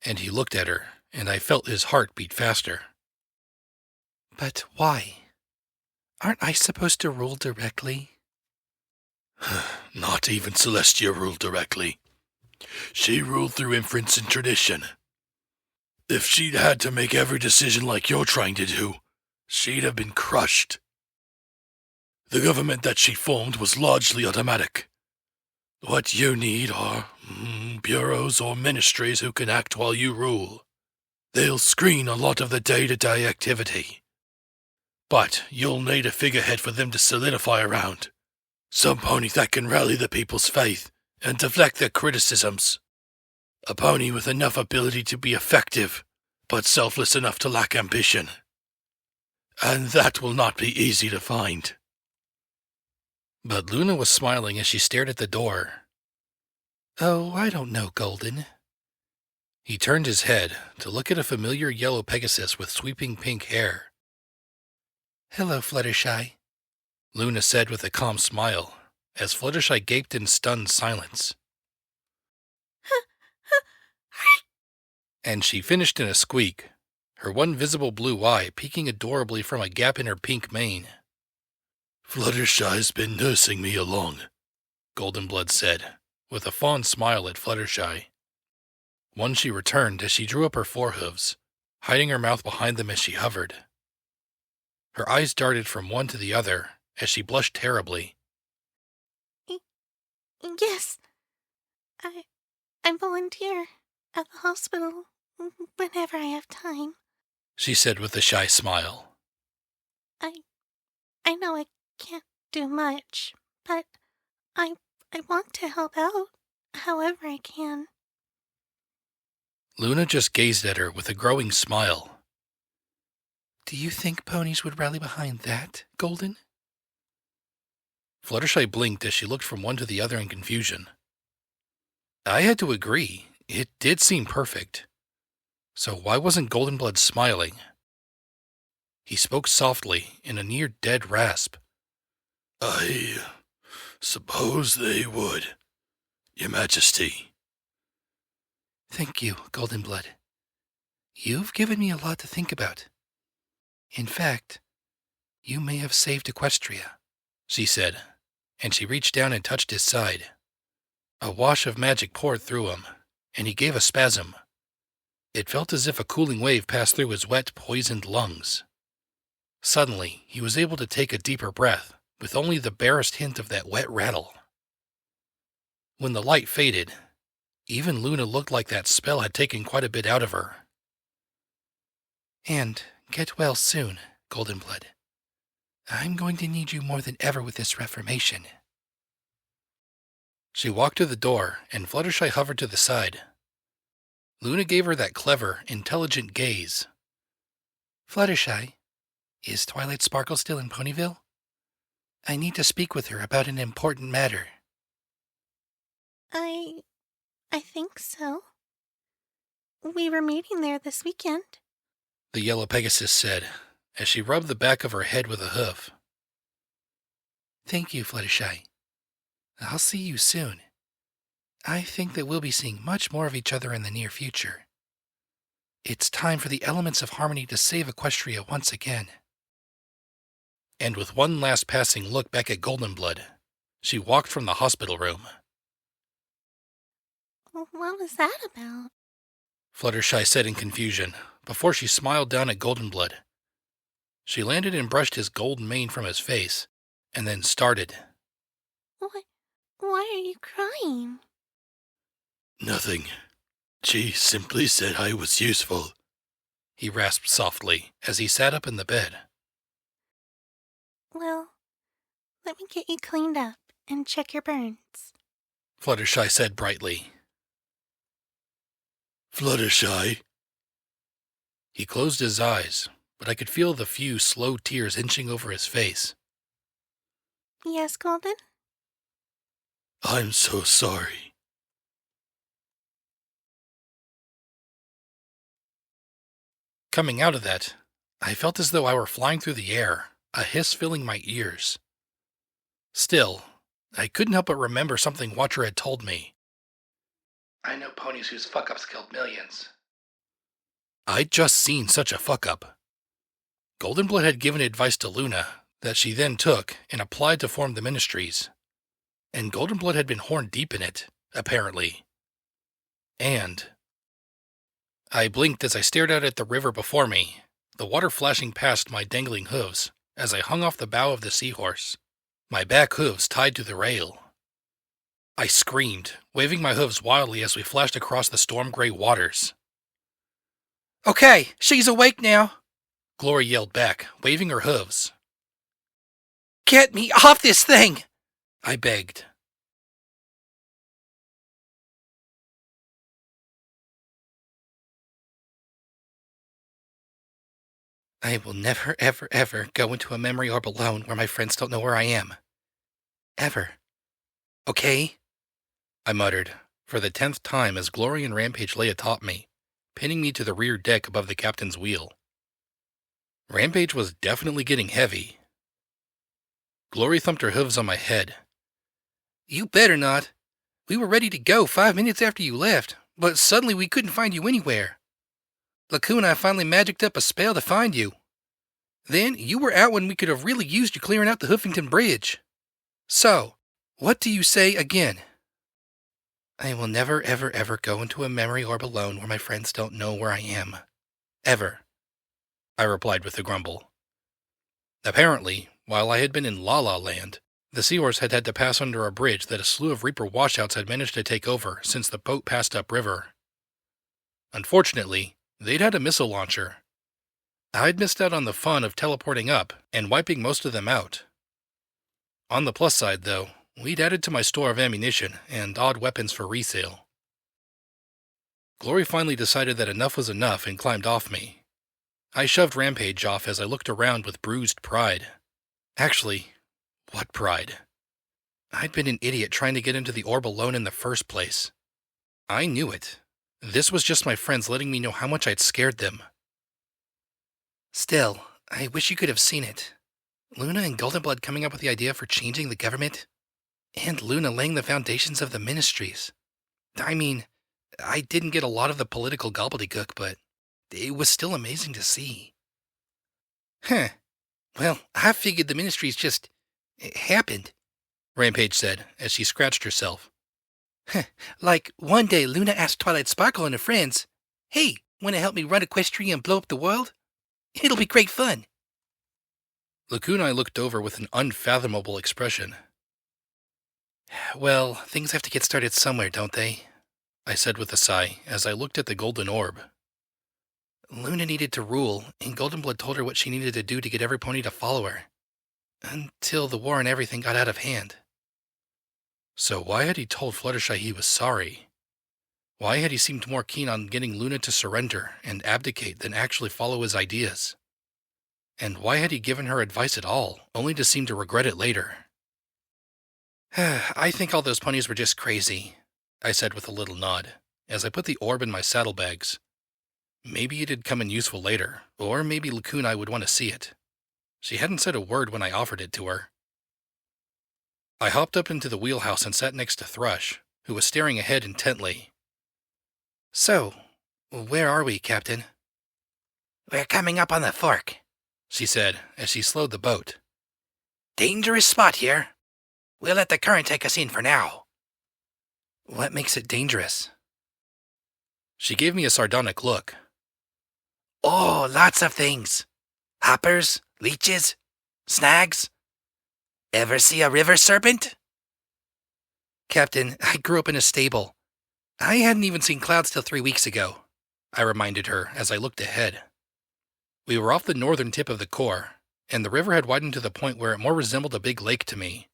A: And he looked at her, and I felt his heart beat faster. But why? Aren't I supposed to rule directly?
B: Not even Celestia ruled directly. She ruled through inference and tradition. If she'd had to make every decision like you're trying to do, she'd have been crushed. The government that she formed was largely automatic. What you need are bureaus or ministries who can act while you rule. They'll screen a lot of the day-to-day activity. But you'll need a figurehead for them to solidify around. Some pony that can rally the people's faith and deflect their criticisms. A pony with enough ability to be effective, but selfless enough to lack ambition. And that will not be easy to find.
A: But Luna was smiling as she stared at the door. Oh, I don't know, Golden. He turned his head to look at a familiar yellow Pegasus with sweeping pink hair. Hello, Fluttershy, Luna said with a calm smile, as Fluttershy gaped in stunned silence. And she finished in a squeak, her one visible blue eye peeking adorably from a gap in her pink mane.
B: Fluttershy's been nursing me along,
A: Goldenblood said, with a fond smile at Fluttershy. One she returned as she drew up her forehooves, hiding her mouth behind them as she hovered. Her eyes darted from one to the other as she blushed terribly.
C: Yes, I volunteer at the hospital whenever I have time,
A: she said with a shy smile.
C: I know I can't do much, but I want to help out however I can.
A: Luna just gazed at her with a growing smile. Do you think ponies would rally behind that, Golden? Fluttershy blinked as she looked from one to the other in confusion. I had to agree, it did seem perfect. So why wasn't Goldenblood smiling? He spoke softly in a near-dead rasp.
B: I suppose they would, Your Majesty.
A: Thank you, Goldenblood. You've given me a lot to think about. In fact, you may have saved Equestria, she said, and she reached down and touched his side. A wash of magic poured through him, and he gave a spasm. It felt as if a cooling wave passed through his wet, poisoned lungs. Suddenly, he was able to take a deeper breath, with only the barest hint of that wet rattle. When the light faded, even Luna looked like that spell had taken quite a bit out of her. And get well soon, Goldenblood. I'm going to need you more than ever with this reformation. She walked to the door, and Fluttershy hovered to the side. Luna gave her that clever, intelligent gaze. Fluttershy, is Twilight Sparkle still in Ponyville? I need to speak with her about an important matter.
C: I think so. We were meeting there this weekend,
A: The yellow Pegasus said, as she rubbed the back of her head with a hoof. Thank you, Fluttershy. I'll see you soon. I think that we'll be seeing much more of each other in the near future. It's time for the elements of harmony to save Equestria once again. And with one last passing look back at Goldenblood, she walked from the hospital room.
C: What was that about?
A: Fluttershy said in confusion, before she smiled down at Goldenblood. She landed and brushed his gold mane from his face, and then started.
C: Why are you crying?
B: Nothing. She simply said I was useful,
A: He rasped softly as he sat up in the bed.
C: Well, let me get you cleaned up and check your burns.
A: Fluttershy said brightly.
B: Fluttershy.
A: He closed his eyes, but I could feel the few slow tears inching over his face.
C: Yes, Golden?
B: I'm so sorry.
A: Coming out of that, I felt as though I were flying through the air, a hiss filling my ears. Still, I couldn't help but remember something Watcher had told me. I know ponies whose fuck-ups killed millions. I'd just seen such a fuck-up. Goldenblood had given advice to Luna that she then took and applied to form the Ministries. And Goldenblood had been horn deep in it, apparently. And I blinked as I stared out at the river before me, the water flashing past my dangling hooves as I hung off the bow of the seahorse, my back hooves tied to the rail. I screamed, waving my hooves wildly as we flashed across the storm-gray waters. Okay, she's awake now, Glory yelled back, waving her hooves. Get me off this thing, I begged. I will never, ever, ever go into a memory orb alone where my friends don't know where I am. Ever. Okay? I muttered, for the 10th time as Glory and Rampage lay atop me, pinning me to the rear deck above the captain's wheel. Rampage was definitely getting heavy. Glory thumped her hooves on my head. You better not. We were ready to go 5 minutes after you left, but suddenly we couldn't find you anywhere. Lacuna finally magicked up a spell to find you. Then you were out when we could have really used you clearing out the Hoofington Bridge. So, what do you say again? I will never, ever, ever go into a memory orb alone where my friends don't know where I am. Ever, I replied with a grumble. Apparently, while I had been in La La Land, the Seahorse had had to pass under a bridge that a slew of Reaper washouts had managed to take over since the boat passed upriver. Unfortunately, they'd had a missile launcher. I'd missed out on the fun of teleporting up and wiping most of them out. On the plus side, though, we'd added to my store of ammunition and odd weapons for resale. Glory finally decided that enough was enough and climbed off me. I shoved Rampage off as I looked around with bruised pride. Actually, what pride? I'd been an idiot trying to get into the orb alone in the first place. I knew it. This was just my friends letting me know how much I'd scared them. Still, I wish you could have seen it. Luna and Goldenblood coming up with the idea for changing the government, and Luna laying the foundations of the Ministries. I mean, I didn't get a lot of the political gobbledygook, but it was still amazing to see. Huh. Well, I figured the Ministries just happened, Rampage said as she scratched herself. Like, one day Luna asked Twilight Sparkle and her friends, "Hey, want to help me run Equestria and blow up the world? It'll be great fun." Lacuna looked over with an unfathomable expression. Well, things have to get started somewhere, don't they? I said with a sigh as I looked at the golden orb. Luna needed to rule, and Goldenblood told her what she needed to do to get every pony to follow her. Until the war and everything got out of hand. So why had he told Fluttershy he was sorry? Why had he seemed more keen on getting Luna to surrender and abdicate than actually follow his ideas? And why had he given her advice at all, only to seem to regret it later? I think all those ponies were just crazy, I said with a little nod, as I put the orb in my saddlebags. Maybe it'd come in useful later, or maybe Lacuna would want to see it. She hadn't said a word when I offered it to her. I hopped up into the wheelhouse and sat next to Thrush, who was staring ahead intently. So, where are we, Captain? We're coming up on the fork, she said as she slowed the boat. Dangerous spot here. We'll let the current take us in for now. What makes it dangerous? She gave me a sardonic look. Oh, lots of things. Hoppers, leeches, snags. Ever see a river serpent? Captain, I grew up in a stable. I hadn't even seen clouds till 3 weeks ago, I reminded her as I looked ahead. We were off the northern tip of the core, and the river had widened to the point where it more resembled a big lake to me.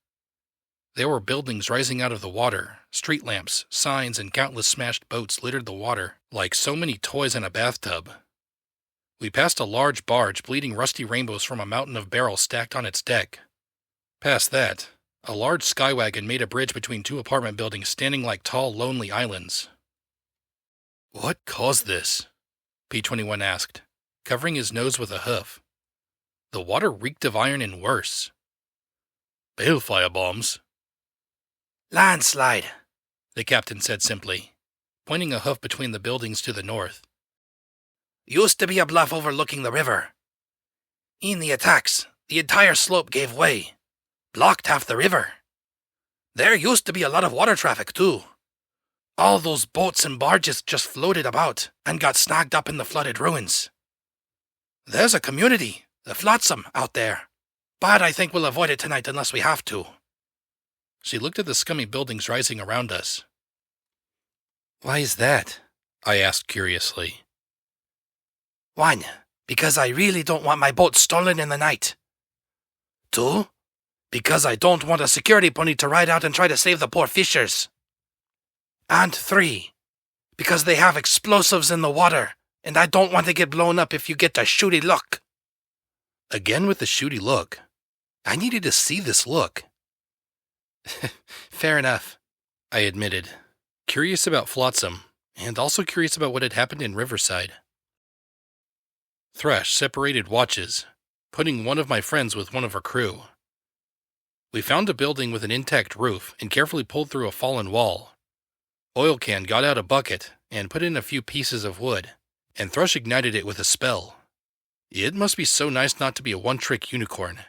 A: There were buildings rising out of the water, street lamps, signs, and countless smashed boats littered the water like so many toys in a bathtub. We passed a large barge bleeding rusty rainbows from a mountain of barrels stacked on its deck. Past that, a large skywagon made a bridge between two apartment buildings standing like tall, lonely islands. What caused this? P-21 asked, covering his nose with a hoof. The water reeked of iron and worse. Balefire bombs.
B: Landslide,
A: The captain said simply, pointing a hoof between the buildings to the north.
B: used to be a bluff overlooking the river. In the attacks, the entire slope gave way, blocked half the river. There used to be a lot of water traffic, too. All those boats and barges just floated about and got snagged up in the flooded ruins. There's a community, the Flotsam, out there, but I think we'll avoid it tonight unless we have to.
A: She looked at the scummy buildings rising around us.
B: Why is that?
A: I asked curiously.
B: 1, because I really don't want my boat stolen in the night. 2, because I don't want a security pony to ride out and try to save the poor fishers. And 3, because they have explosives in the water, and I don't want to get blown up if you get a shooty look.
A: Again with the shooty look. I needed to see this look.
B: Fair enough,
A: I admitted, curious about Flotsam, and also curious about what had happened in Riverside. Thresh separated watches, putting one of my friends with one of her crew. We found a building with an intact roof and carefully pulled through a fallen wall. Oilcan got out a bucket and put in a few pieces of wood, and Thrush ignited it with a spell. It must be so nice not to be a one-trick unicorn.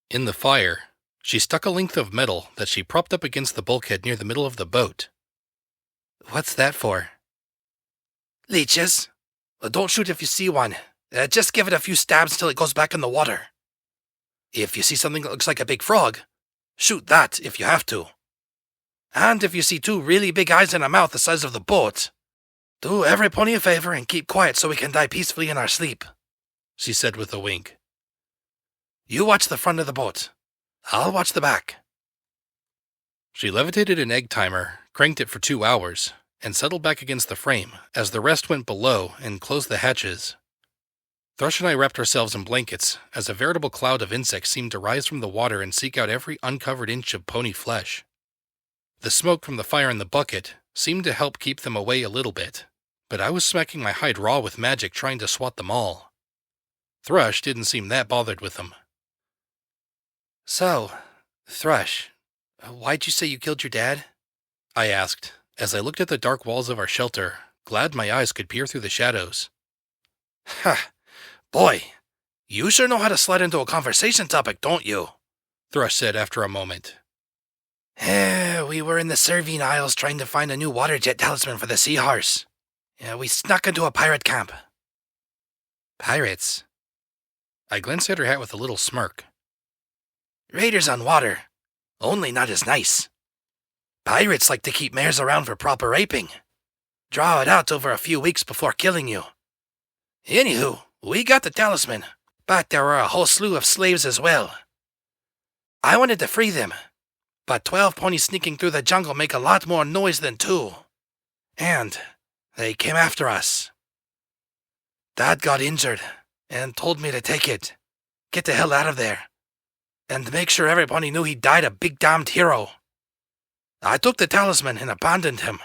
A: In the fire, she stuck a length of metal that she propped up against the bulkhead near the middle of the boat.
B: What's that for? Leeches. Don't shoot if you see one. Just give it a few stabs till it goes back in the water. If you see something that looks like a big frog, shoot that if you have to. And if you see 2 really big eyes and a mouth the size of the boat, do every pony a favor and keep quiet so we can die peacefully in our sleep, she said with a wink. You watch the front of the boat. I'll watch the back.
A: She levitated an egg timer, cranked it for 2 hours, and settled back against the frame as the rest went below and closed the hatches. Thrush and I wrapped ourselves in blankets as a veritable cloud of insects seemed to rise from the water and seek out every uncovered inch of pony flesh. The smoke from the fire in the bucket seemed to help keep them away a little bit, but I was smacking my hide raw with magic trying to swat them all. Thrush didn't seem that bothered with them.
B: So, Thrush, why'd you say you killed your dad?
A: I asked, as I looked at the dark walls of our shelter, glad my eyes could peer through the shadows.
B: Ha! Boy, you sure know how to slide into a conversation topic, don't you?
A: Thrush said after a moment.
B: We were in the Servine Isles trying to find a new water jet talisman for the seahorse. We snuck into a pirate camp. Pirates?
A: I glanced at her hat with a little smirk.
B: Raiders on water, only not as nice. Pirates like to keep mares around for proper raping. Draw it out over a few weeks before killing you. Anywho, we got the talisman, but there were a whole slew of slaves as well. I wanted to free them, but 12 ponies sneaking through the jungle make a lot more noise than 2. And they came after us. Dad got injured and told me to take it, get the hell out of there, and make sure every pony knew he died a big damned hero. I took the talisman and abandoned him.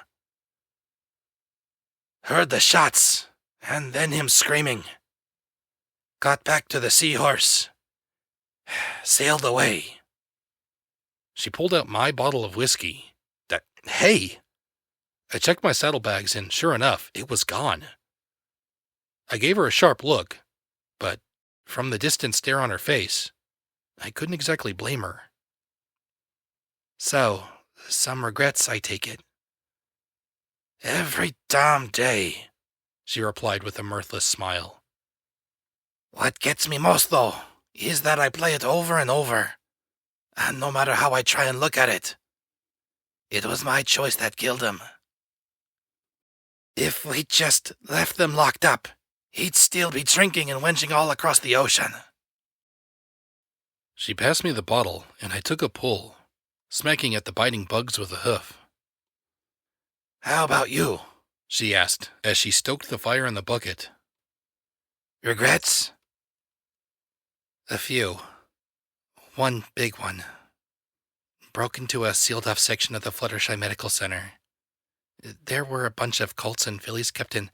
B: Heard the shots, and then him screaming. Got back to the seahorse. Sailed away.
A: She pulled out my bottle of whiskey. Hey! I checked my saddlebags and sure enough, it was gone. I gave her a sharp look, but from the distant stare on her face, I couldn't exactly blame her. So, some regrets, I take it.
B: Every damn day,
A: she replied with a mirthless smile.
B: What gets me most, though, is that I play it over and over, and no matter how I try and look at it, it was my choice that killed him. If we just left them locked up, he'd still be drinking and wenching all across the ocean.
A: She passed me the bottle, and I took a pull, smacking at the biting bugs with a hoof.
B: How about you?
A: She asked, as she stoked the fire in the bucket.
B: Regrets?
A: A few. One big one. Broke into a sealed-off section of the Fluttershy Medical Center. There were a bunch of colts and fillies kept in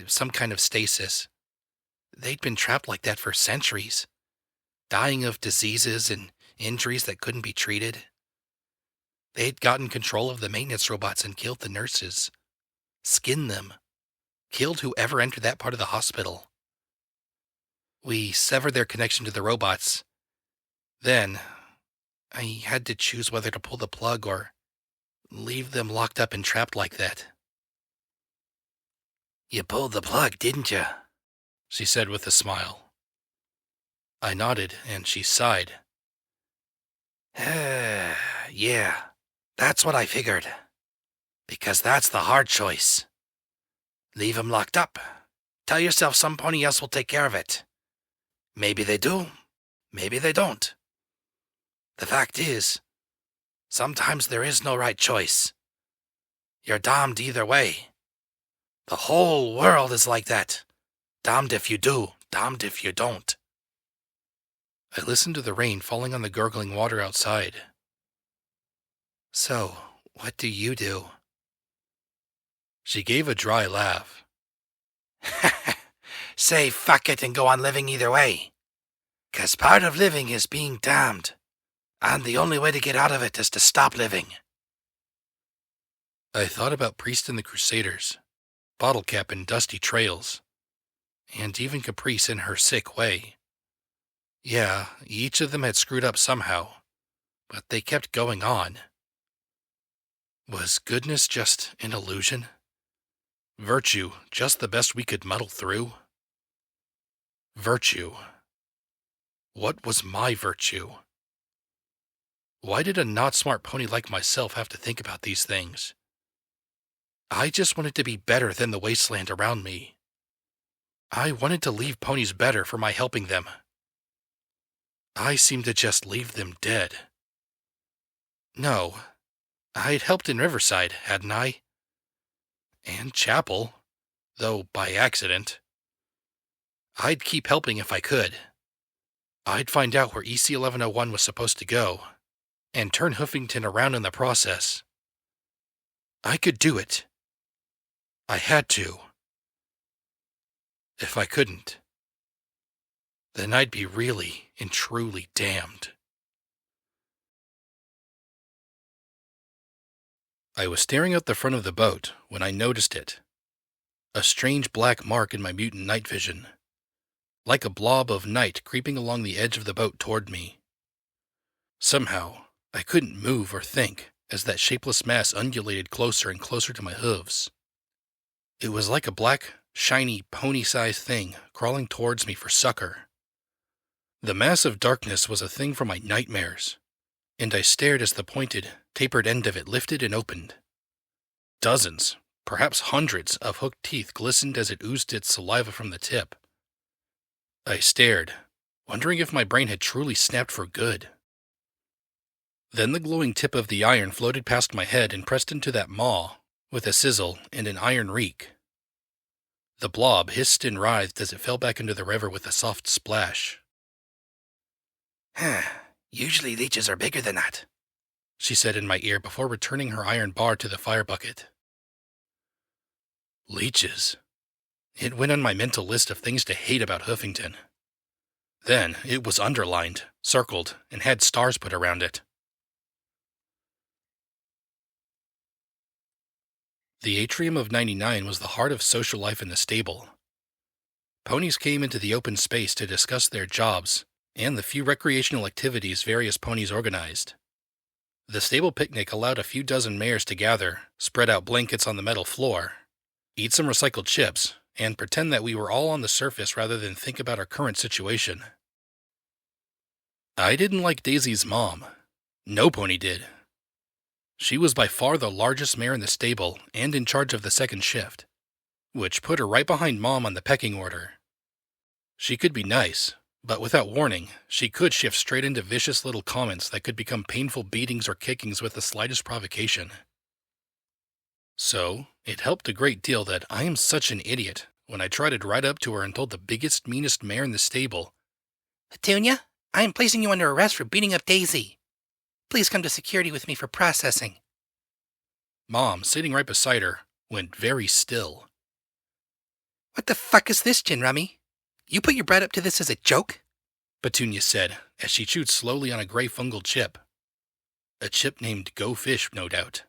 A: some kind of stasis. they'd been trapped like that for centuries, dying of diseases and injuries that couldn't be treated. They'd gotten control of the maintenance robots and killed the nurses, skinned them, killed whoever entered that part of the hospital. We severed their connection to the robots. Then, I had to choose whether to pull the plug or leave them locked up and trapped like that.
B: You pulled the plug, didn't you?
A: She said with a smile. I nodded, and she sighed.
B: Yeah, that's what I figured. Because that's the hard choice. Leave him locked up. Tell yourself some pony else will take care of it. Maybe they do, maybe they don't. The fact is, sometimes there is no right choice. You're damned either way. The whole world is like that. Damned if you do, damned if you don't.
A: I listened to the rain falling on the gurgling water outside. So, what do you do? She gave a dry laugh.
B: Say fuck it and go on living either way. 'Cause part of living is being damned. And the only way to get out of it is to stop living.
A: I thought about Priest and the Crusaders, Bottle Cap and Dusty Trails, and even Caprice in her sick way. Yeah, each of them had screwed up somehow, but they kept going on. Was goodness just an illusion? Virtue just the best we could muddle through? Virtue. What was my virtue? Why did a not-smart pony like myself have to think about these things? I just wanted to be better than the wasteland around me. I wanted to leave ponies better for my helping them. I seemed to just leave them dead. No, I'd helped in Riverside, hadn't I? And Chapel, though by accident. I'd keep helping if I could. I'd find out where EC-1101 was supposed to go, and turn Hoofington around in the process. I could do it. I had to. If I couldn't, then I'd be really and truly damned. I was staring out the front of the boat when I noticed it. A strange black mark in my mutant night vision, like a blob of night creeping along the edge of the boat toward me. Somehow, I couldn't move or think as that shapeless mass undulated closer and closer to my hooves. It was like a black, shiny, pony-sized thing crawling towards me for succor. The mass of darkness was a thing from my nightmares, and I stared as the pointed, tapered end of it lifted and opened. Dozens, perhaps hundreds, of hooked teeth glistened as it oozed its saliva from the tip. I stared, wondering if my brain had truly snapped for good. Then the glowing tip of the iron floated past my head and pressed into that maw, with a sizzle and an iron reek. The blob hissed and writhed as it fell back into the river with a soft splash.
B: Usually leeches are bigger than that,
A: she said in my ear before returning her iron bar to the fire bucket. Leeches. It went on my mental list of things to hate about Hoofington. Then it was underlined, circled, and had stars put around it. The atrium of 99 was the heart of social life in the stable. Ponies came into the open space to discuss their jobs and the few recreational activities various ponies organized. The stable picnic allowed a few dozen mares to gather, spread out blankets on the metal floor, eat some recycled chips, and pretend that we were all on the surface rather than think about our current situation. I didn't like Daisy's mom. No pony did. She was by far the largest mare in the stable and in charge of the second shift, which put her right behind Mom on the pecking order. She could be nice, but without warning, she could shift straight into vicious little comments that could become painful beatings or kickings with the slightest provocation. So, it helped a great deal that I am such an idiot when I trotted right up to her and told the biggest, meanest mare in the stable,
C: Petunia, I am placing you under arrest for beating up Daisy. Please come to security with me for processing.
A: Mom, sitting right beside her, went very still.
C: What the fuck is this, Gin Rummy?
A: You put your bread up to this as a joke? Petunia said, as she chewed slowly on a gray fungal chip. A chip named Go Fish, no doubt.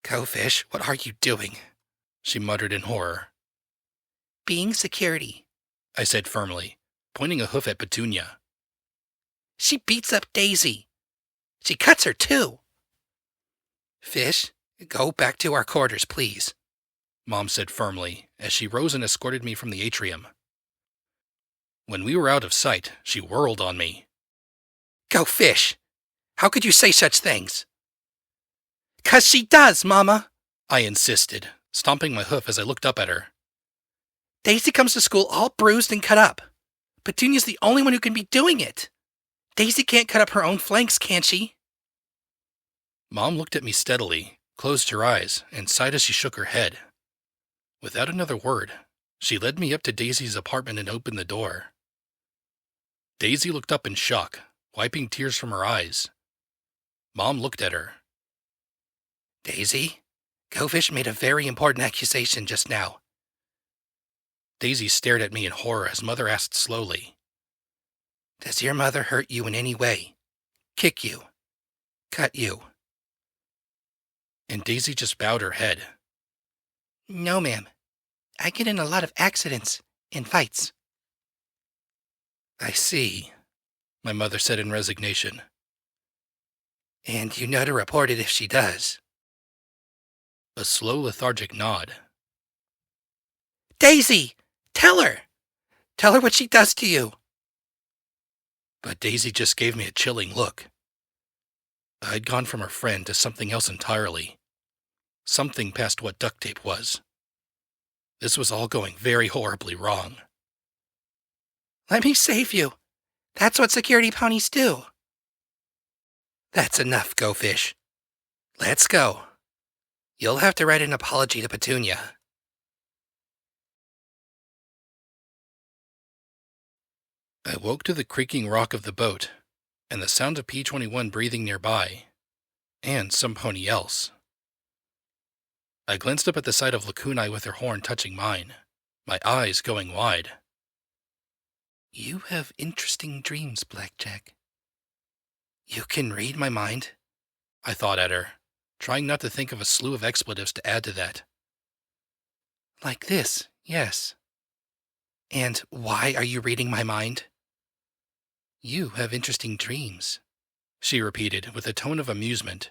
A: Go Fish, what are you doing? She muttered in horror. Being security, I said firmly, pointing a hoof at Petunia. She beats up Daisy. She cuts her, too. Fish, go back to our quarters, please, Mom said firmly, as she rose and escorted me from the atrium. When we were out of sight, she whirled on me. Go Fish! How could you say such things? 'Cause she does, Mama, I insisted, stomping my hoof as I looked up at her. Daisy comes to school all bruised and cut up. Petunia's the only one who can be doing it. Daisy can't cut up her own flanks, can she? Mom looked at me steadily, closed her eyes, and sighed as she shook her head. Without another word, she led me up to Daisy's apartment and opened the door. Daisy looked up in shock, wiping tears from her eyes. Mom looked at her. Daisy, Go Fish made a very important accusation just now. Daisy stared at me in horror as Mother asked slowly, Does your mother hurt you in any way? Kick you? Cut you? And Daisy just bowed her head. No, ma'am. I get in a lot of accidents and fights. I see, my mother said in resignation. And you know to report it if she does. A slow, lethargic nod. Daisy! Tell her! Tell her what she does to you! But Daisy just gave me a chilling look. I'd gone from her friend to something else entirely. Something past what duct tape was. This was all going very horribly wrong. Let me save you. That's what security ponies do. That's enough, Go Fish. Let's go. You'll have to write an apology to Petunia. I woke to the creaking rock of the boat, and the sound of P-21 breathing nearby, and some pony else. I glanced up at the sight of Lacunae with her horn touching mine, my eyes going wide. You have interesting dreams, Blackjack. You can read my mind, I thought at her, trying not to think of a slew of expletives to add to that. Like this, yes. And why are you reading my mind? You have interesting dreams, she repeated with a tone of amusement.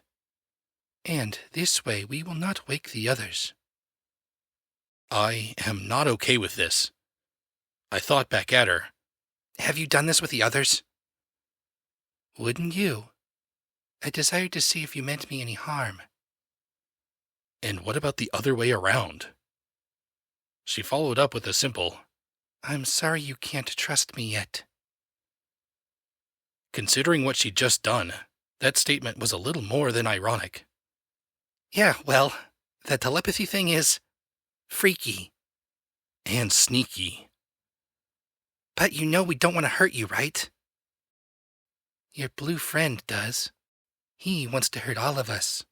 A: And this way we will not wake the others. I am not okay with this. I thought back at her. Have you done this with the others? Wouldn't you? I desired to see if you meant me any harm. And what about the other way around? She followed up with a simple, I'm sorry you can't trust me yet. Considering what she'd just done, that statement was a little more than ironic. Yeah, well, the telepathy thing is freaky. And sneaky. But you know we don't want to hurt you, right? Your blue friend does. He wants to hurt all of us.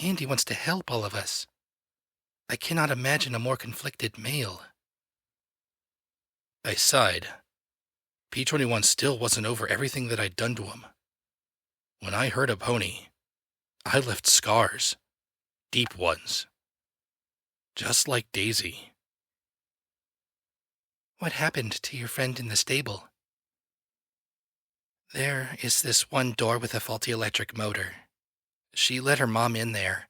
A: And he wants to help all of us. I cannot imagine a more conflicted male. I sighed. P-21 still wasn't over everything that I'd done to him. When I hurt a pony, I left scars. Deep ones. Just like Daisy. What happened to your friend in the stable? There is this one door with a faulty electric motor. She let her mom in there.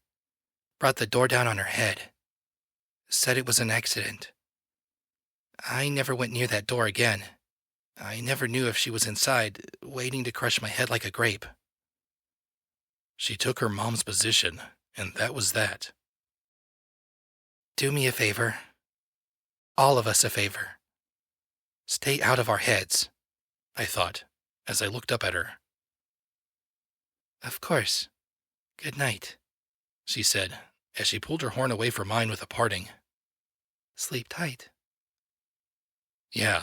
A: Brought the door down on her head. Said it was an accident. I never went near that door again. I never knew if she was inside, waiting to crush my head like a grape. She took her mom's position, and that was that. Do me a favor. All of us a favor. Stay out of our heads, I thought, as I looked up at her. Of course. Good night, she said, as she pulled her horn away from mine with a parting. Sleep tight. Yeah,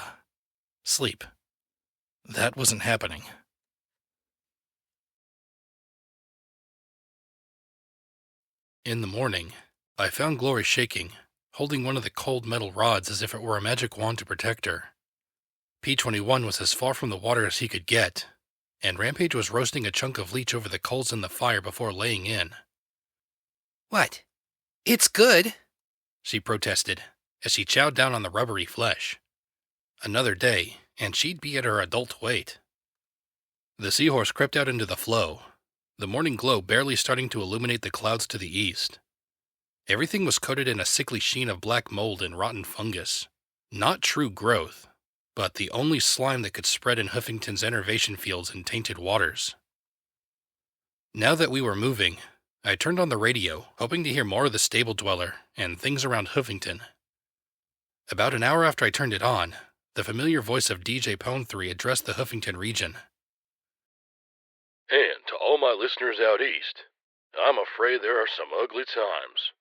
A: sleep. That wasn't happening. In the morning, I found Glory shaking, holding one of the cold metal rods as if it were a magic wand to protect her. P-21 was as far from the water as he could get, and Rampage was roasting a chunk of leech over the coals in the fire before laying in. "What? It's good," she protested, as she chowed down on the rubbery flesh. Another day, and she'd be at her adult weight. The seahorse crept out into the floe, the morning glow barely starting to illuminate the clouds to the east. Everything was coated in a sickly sheen of black mold and rotten fungus. Not true growth, but the only slime that could spread in Huffington's enervation fields and tainted waters. Now that we were moving, I turned on the radio, hoping to hear more of the stable dweller and things around Huffington. About an hour after I turned it on, the familiar voice of DJ Pone 3 addressed the Huffington region.
D: "And to all my listeners out east, I'm afraid there are some ugly times.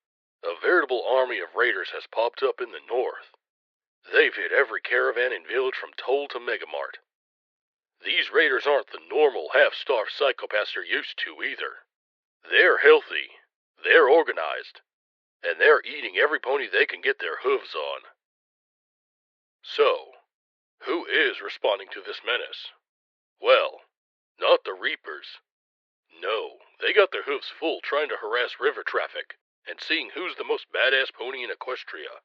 D: A veritable army of raiders has popped up in the north. They've hit every caravan and village from Toll to Megamart. These raiders aren't the normal half-starved psychopaths you're used to either. They're healthy, they're organized, and they're eating every pony they can get their hooves on. So, who is responding to this menace? Well, not the Reapers. No, they got their hooves full trying to harass river traffic and seeing who's the most badass pony in Equestria.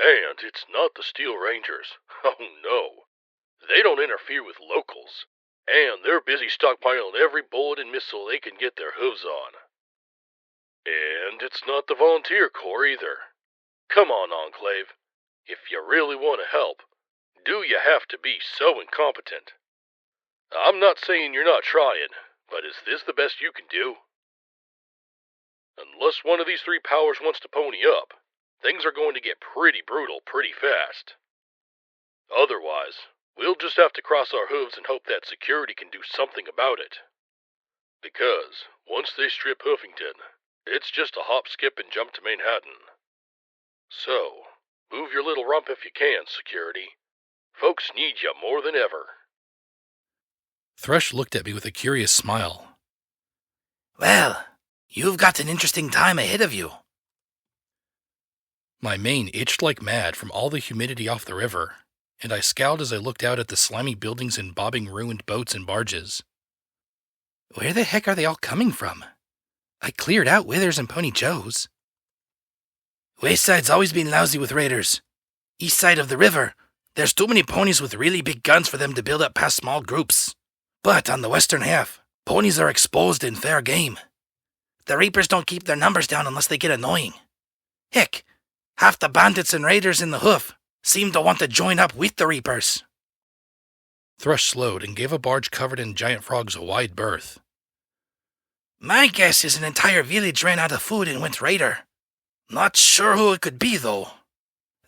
D: And it's not the Steel Rangers. Oh no. They don't interfere with locals, and they're busy stockpiling every bullet and missile they can get their hooves on. And it's not the Volunteer Corps either. Come on, Enclave. If you really want to help, do you have to be so incompetent? I'm not saying you're not trying, but is this the best you can do? Unless one of these three powers wants to pony up, things are going to get pretty brutal pretty fast. Otherwise, we'll just have to cross our hooves and hope that security can do something about it. Because, once they strip Huffington, it's just a hop, skip, and jump to Manhattan. So, move your little rump if you can, security. Folks need you more than ever."
A: Thrush looked at me with a curious smile.
B: Well, you've got an interesting time ahead of you.
A: My mane itched like mad from all the humidity off the river, and I scowled as I looked out at the slimy buildings and bobbing ruined boats and barges. Where the heck are they all coming from? I cleared out Withers and Pony Joe's.
B: West Side's always been lousy with raiders. East side of the river, there's too many ponies with really big guns for them to build up past small groups. But on the western half, ponies are exposed in fair game. The Reapers don't keep their numbers down unless they get annoying. Heck, half the bandits and raiders in the hoof seem to want to join up with the Reapers.
A: Thrush slowed and gave a barge covered in giant frogs a wide berth.
B: My guess is an entire village ran out of food and went raider. Not sure who it could be, though.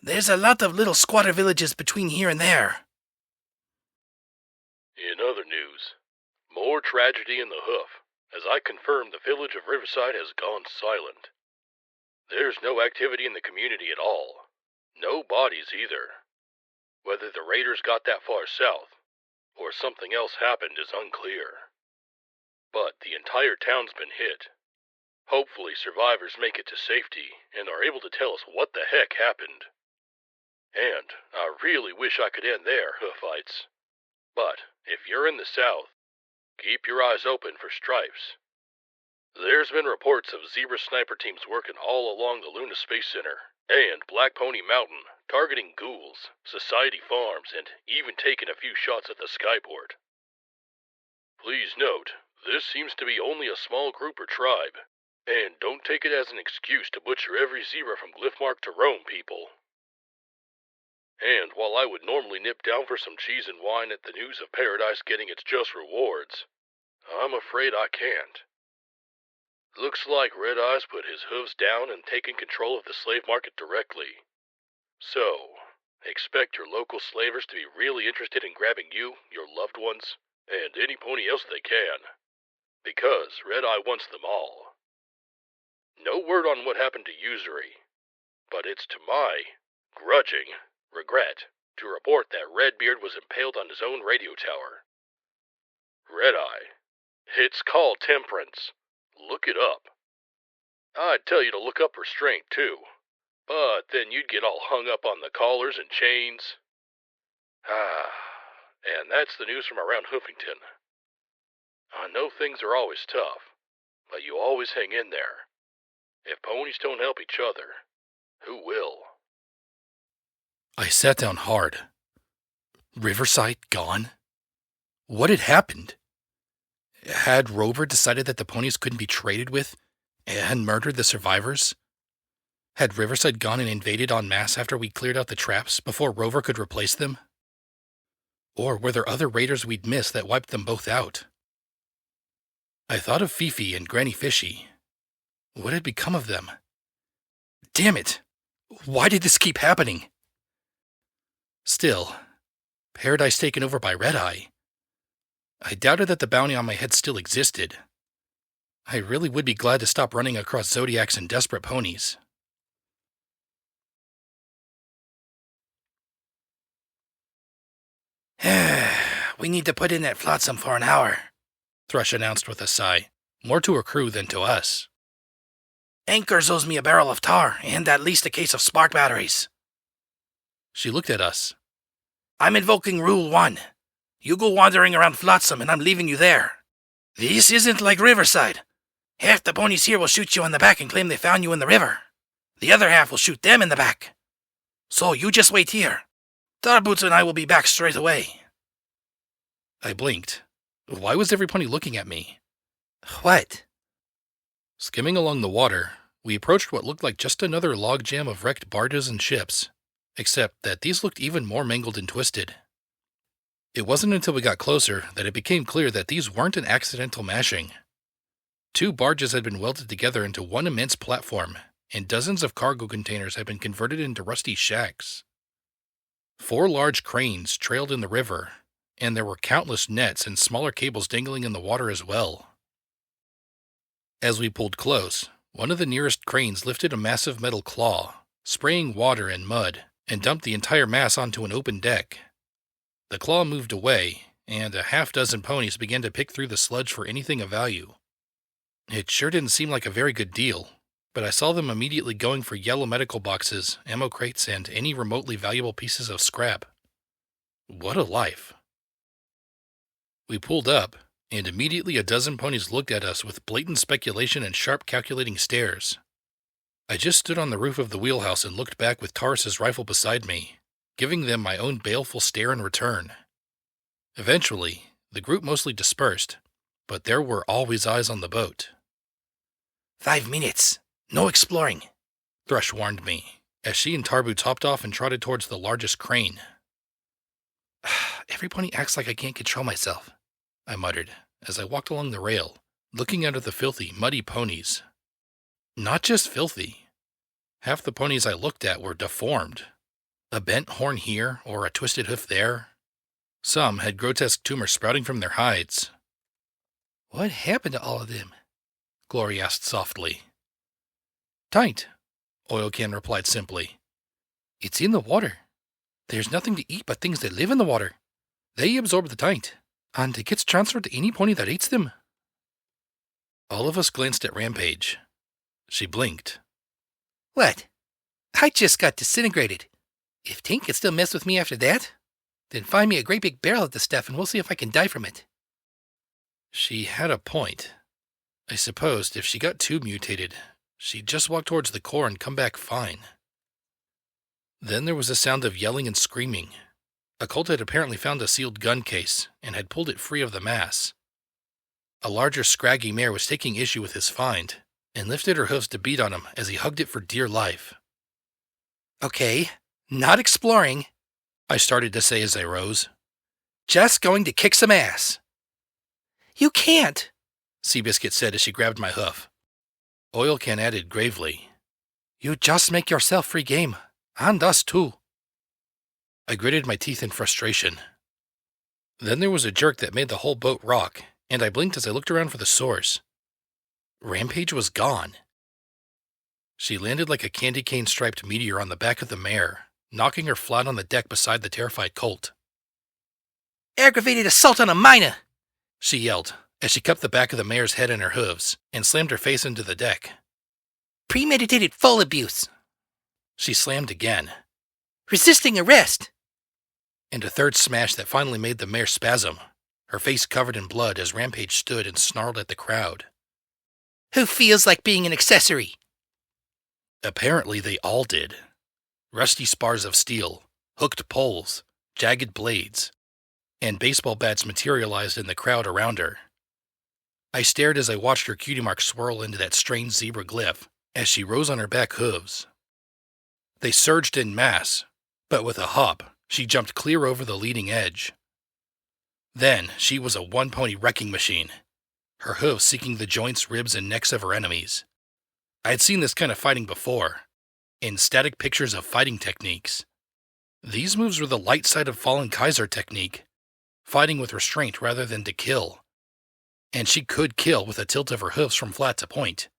B: There's a lot of little squatter villages between here and there.
D: In other news, more tragedy in the hoof, as I confirm the village of Riverside has gone silent. There's no activity in the community at all. No bodies either. Whether the raiders got that far south, or something else happened is unclear. But the entire town's been hit. Hopefully survivors make it to safety and are able to tell us what the heck happened. And I really wish I could end there, Hoofites. But if you're in the south, keep your eyes open for stripes. There's been reports of Zebra sniper teams working all along the Luna Space Center and Black Pony Mountain, targeting ghouls, society farms, and even taking a few shots at the skyport. Please note, this seems to be only a small group or tribe, and don't take it as an excuse to butcher every zebra from Glyphmark to Rome, people. And while I would normally nip down for some cheese and wine at the news of Paradise getting its just rewards, I'm afraid I can't. Looks like Red Eye's put his hooves down and taken control of the slave market directly. So, expect your local slavers to be really interested in grabbing you, your loved ones, and any pony else they can. Because Red Eye wants them all. No word on what happened to Usury, but it's to my grudging regret to report that Redbeard was impaled on his own radio tower. Red Eye. It's called Temperance. Look it up. I'd tell you to look up restraint, too, But then you'd get all hung up on the collars and chains. And that's the news from around Hoofington. I know things are always tough, but you always hang in there. If ponies don't help each other, who will?
A: I sat down hard. Riverside gone? What had happened? Had Rover decided that the ponies couldn't be traded with and murdered the survivors? Had Riverside gone and invaded en masse after we cleared out the traps before Rover could replace them? Or were there other raiders we'd missed that wiped them both out? I thought of Fifi and Granny Fishy. What had become of them? Damn it! Why did this keep happening? Still, paradise taken over by Red Eye. I doubted that the bounty on my head still existed. I really would be glad to stop running across Zodiacs and desperate ponies. We need to put in that flotsam for an hour, Thrush announced with a sigh, more to her crew than to us. Anchors owes me a barrel of tar and at least a case of spark batteries. She looked at us. I'm invoking Rule 1. You go wandering around Flotsam and I'm leaving you there. This isn't like Riverside. Half the ponies here will shoot you in the back and claim they found you in the river. The other half will shoot them in the back. So you just wait here. Bouts and I will be back straight away. I blinked. Why was every pony looking at me? What? Skimming along the water, we approached what looked like just another logjam of wrecked barges and ships, except that these looked even more mangled and twisted. It wasn't until we got closer that it became clear that these weren't an accidental mashing. 2 barges had been welded together into one immense platform, and dozens of cargo containers had been converted into rusty shacks. 4 large cranes trailed in the river, and there were countless nets and smaller cables dangling in the water as well. As we pulled close, one of the nearest cranes lifted a massive metal claw, spraying water and mud, and dumped the entire mass onto an open deck. The claw moved away, and a half-dozen ponies began to pick through the sludge for anything of value. It sure didn't seem like a very good deal, but I saw them immediately going for yellow medical boxes, ammo crates, and any remotely valuable pieces of scrap. What a life. We pulled up, and immediately a dozen ponies looked at us with blatant speculation and sharp calculating stares. I just stood on the roof of the wheelhouse and looked back with Taurus's rifle beside me, giving them my own baleful stare in return. Eventually, the group mostly dispersed, but there were always eyes on the boat. 5 minutes. No exploring, Thrush warned me, as she and Bouts hopped off and trotted towards the largest crane. Every pony acts like I can't control myself, I muttered, as I walked along the rail, looking out at the filthy, muddy ponies. Not just filthy. Half the ponies I looked at were deformed. A bent horn here, or a twisted hoof there. Some had grotesque tumors sprouting from their hides. What happened to all of them? Glory asked softly. Taint, Oilcan replied simply. It's in the water. There's nothing to eat but things that live in the water. They absorb the taint, and it gets transferred to any pony that eats them. All of us glanced at Rampage. She blinked. What? I just got disintegrated. If Taint can still mess with me after that, then find me a great big barrel of the stuff and we'll see if I can die from it. She had a point. I supposed if she got too mutated, she'd just walk towards the core and come back fine. Then there was a sound of yelling and screaming. A cult had apparently found a sealed gun case and had pulled it free of the mass. A larger, scraggy mare was taking issue with his find and lifted her hooves to beat on him as he hugged it for dear life. Okay, not exploring, I started to say as I rose. Just going to kick some ass. You can't, Seabiscuit said as she grabbed my hoof. Oilcan added gravely, You just make yourself free game, and us too. I gritted my teeth in frustration. Then there was a jerk that made the whole boat rock, and I blinked as I looked around for the source. Rampage was gone. She landed like a candy cane-striped meteor on the back of the mare, knocking her flat on the deck beside the terrified colt. Aggravated assault on a minor, she yelled, as she cupped the back of the mare's head in her hooves and slammed her face into the deck. Premeditated foal abuse. She slammed again,
E: Resisting arrest!
A: and a third smash that finally made the mare spasm, her face covered in blood as Rampage stood and snarled at the crowd.
E: Who feels like being an accessory?
A: Apparently they all did. Rusty spars of steel, hooked poles, jagged blades, and baseball bats materialized in the crowd around her. I stared as I watched her cutie mark swirl into that strange zebra glyph as she rose on her back hooves. They surged en masse, but with a hop, she jumped clear over the leading edge. Then she was a one-pony wrecking machine, her hooves seeking the joints, ribs, and necks of her enemies. I had seen this kind of fighting before, in static pictures of fighting techniques. These moves were the light side of Fallen Kaiser technique, fighting with restraint rather than to kill. And she could kill with a tilt of her hooves from flat to point.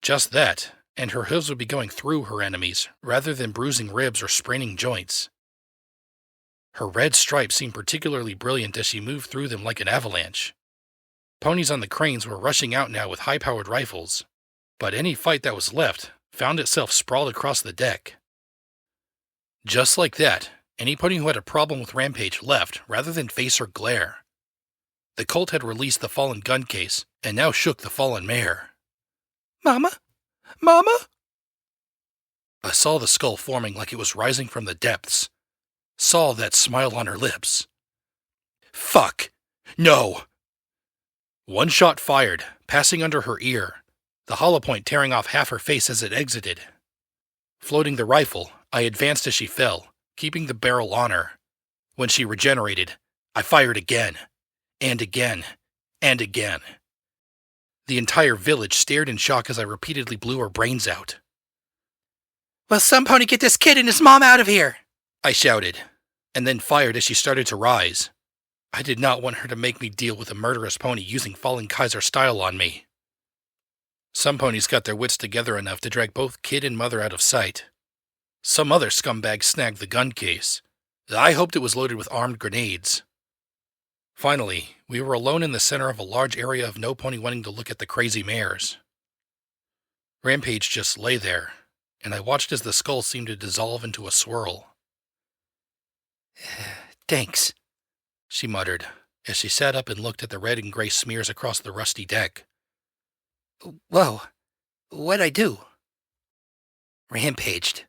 A: Just that, and her hooves would be going through her enemies rather than bruising ribs or spraining joints. Her red stripes seemed particularly brilliant as she moved through them like an avalanche. Ponies on the cranes were rushing out now with high-powered rifles, but any fight that was left found itself sprawled across the deck. Just like that, any pony who had a problem with Rampage left rather than face her glare. The colt had released the fallen gun case and now shook the fallen mare.
E: Mama? Mama?
A: I saw the skull forming like it was rising from the depths. Saw that smile on her lips. Fuck! No! One shot fired, passing under her ear, the hollow point tearing off half her face as it exited. Floating the rifle, I advanced as she fell, keeping the barrel on her. When she regenerated, I fired again, and again, and again. The entire village stared in shock as I repeatedly blew her brains out.
E: Will some pony get this kid and his mom out of here?
A: I shouted, and then fired as she started to rise. I did not want her to make me deal with a murderous pony using Fallen Kaiser style on me. Some ponies got their wits together enough to drag both kid and mother out of sight. Some other scumbag snagged the gun case. I hoped it was loaded with armed grenades. Finally, we were alone in the center of a large area of no pony wanting to look at the crazy mares. Rampage just lay there, and I watched as the skull seemed to dissolve into a swirl.
E: Thanks,
A: she muttered, as she sat up and looked at the red and gray smears across the rusty deck.
E: Whoa, what'd I do? Rampaged.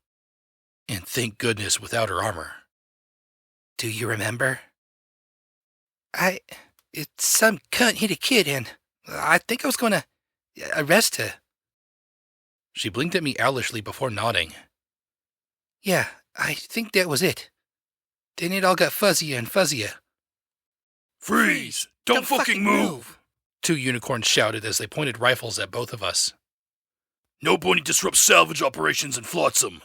A: And thank goodness without her armor.
E: Do you remember? It's some cunt hit a kid and I think I was gonna arrest her.
A: She blinked at me owlishly before nodding.
E: Yeah, I think that was it. Then it all got fuzzier and fuzzier.
B: Freeze! Don't fucking move!
A: Two unicorns shouted as they pointed rifles at both of us.
B: No pony disrupts salvage operations in Flotsam.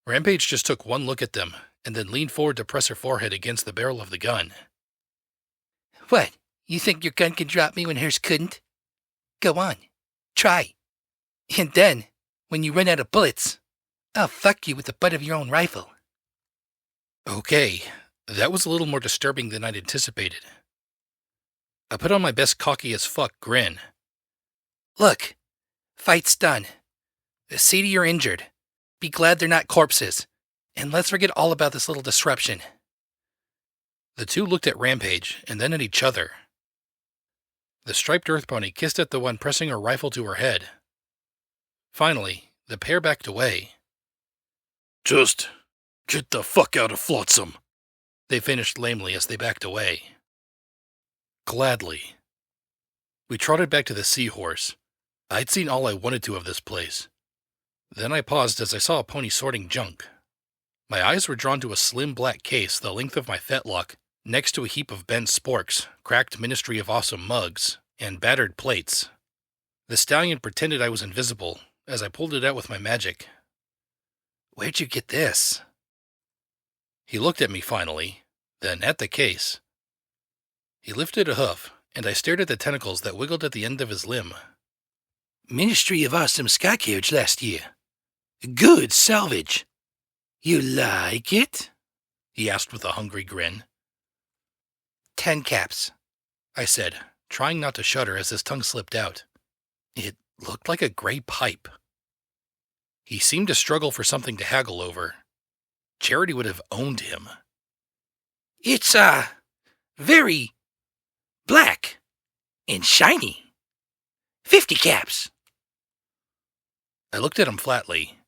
A: Rampage just took one look at them, and then leaned forward to press her forehead against the barrel of the gun.
E: What? You think your gun can drop me when hers couldn't? Go on. Try. And then, when you run out of bullets, I'll fuck you with the butt of your own rifle.
A: Okay, that was a little more disturbing than I'd anticipated. I put on my best cocky as fuck grin.
E: Look, fight's done. See to you're injured. Be glad they're not corpses. And let's forget all about this little disruption.
A: The two looked at Rampage and then at each other. The striped earth pony kissed at the one pressing her rifle to her head. Finally, the pair backed away.
B: Just get the fuck out of Flotsam,
A: they finished lamely as they backed away. Gladly. We trotted back to the Seahorse. I'd seen all I wanted to of this place. Then I paused as I saw a pony sorting junk. My eyes were drawn to a slim black case the length of my fetlock, next to a heap of bent sporks, cracked Ministry of Awesome mugs, and battered plates. The stallion pretended I was invisible as I pulled it out with my magic.
E: Where'd you get this?
A: He looked at me finally, then at the case. He lifted a hoof, and I stared at the tentacles that wiggled at the end of his limb.
E: Ministry of Awesome sky carriage last year. Good salvage. You like it?
A: He asked with a hungry grin.
E: 10 caps,
A: I said, trying not to shudder as his tongue slipped out. It looked like a gray pipe. He seemed to struggle for something to haggle over. Charity would have owned him.
E: It's, very black and shiny. 50 caps.
A: I looked at him flatly.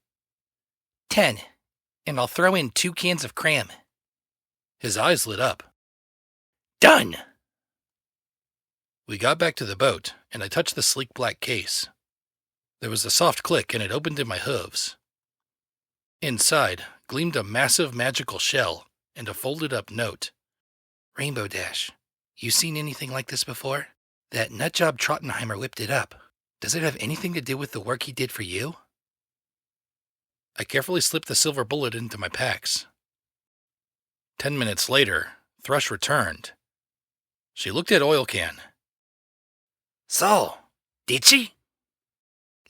E: 10, and I'll throw in 2 cans of cram.
A: His eyes lit up.
E: Done!
A: We got back to the boat, and I touched the sleek black case. There was a soft click, and it opened in my hooves. Inside gleamed a massive magical shell and a folded-up note.
E: Rainbow Dash, you seen anything like this before? That nutjob Trottenheimer whipped it up. Does it have anything to do with the work he did for you?
A: I carefully slipped the silver bullet into my packs. 10 minutes later, Thrush returned. She looked at Oil Can.
E: So, did she?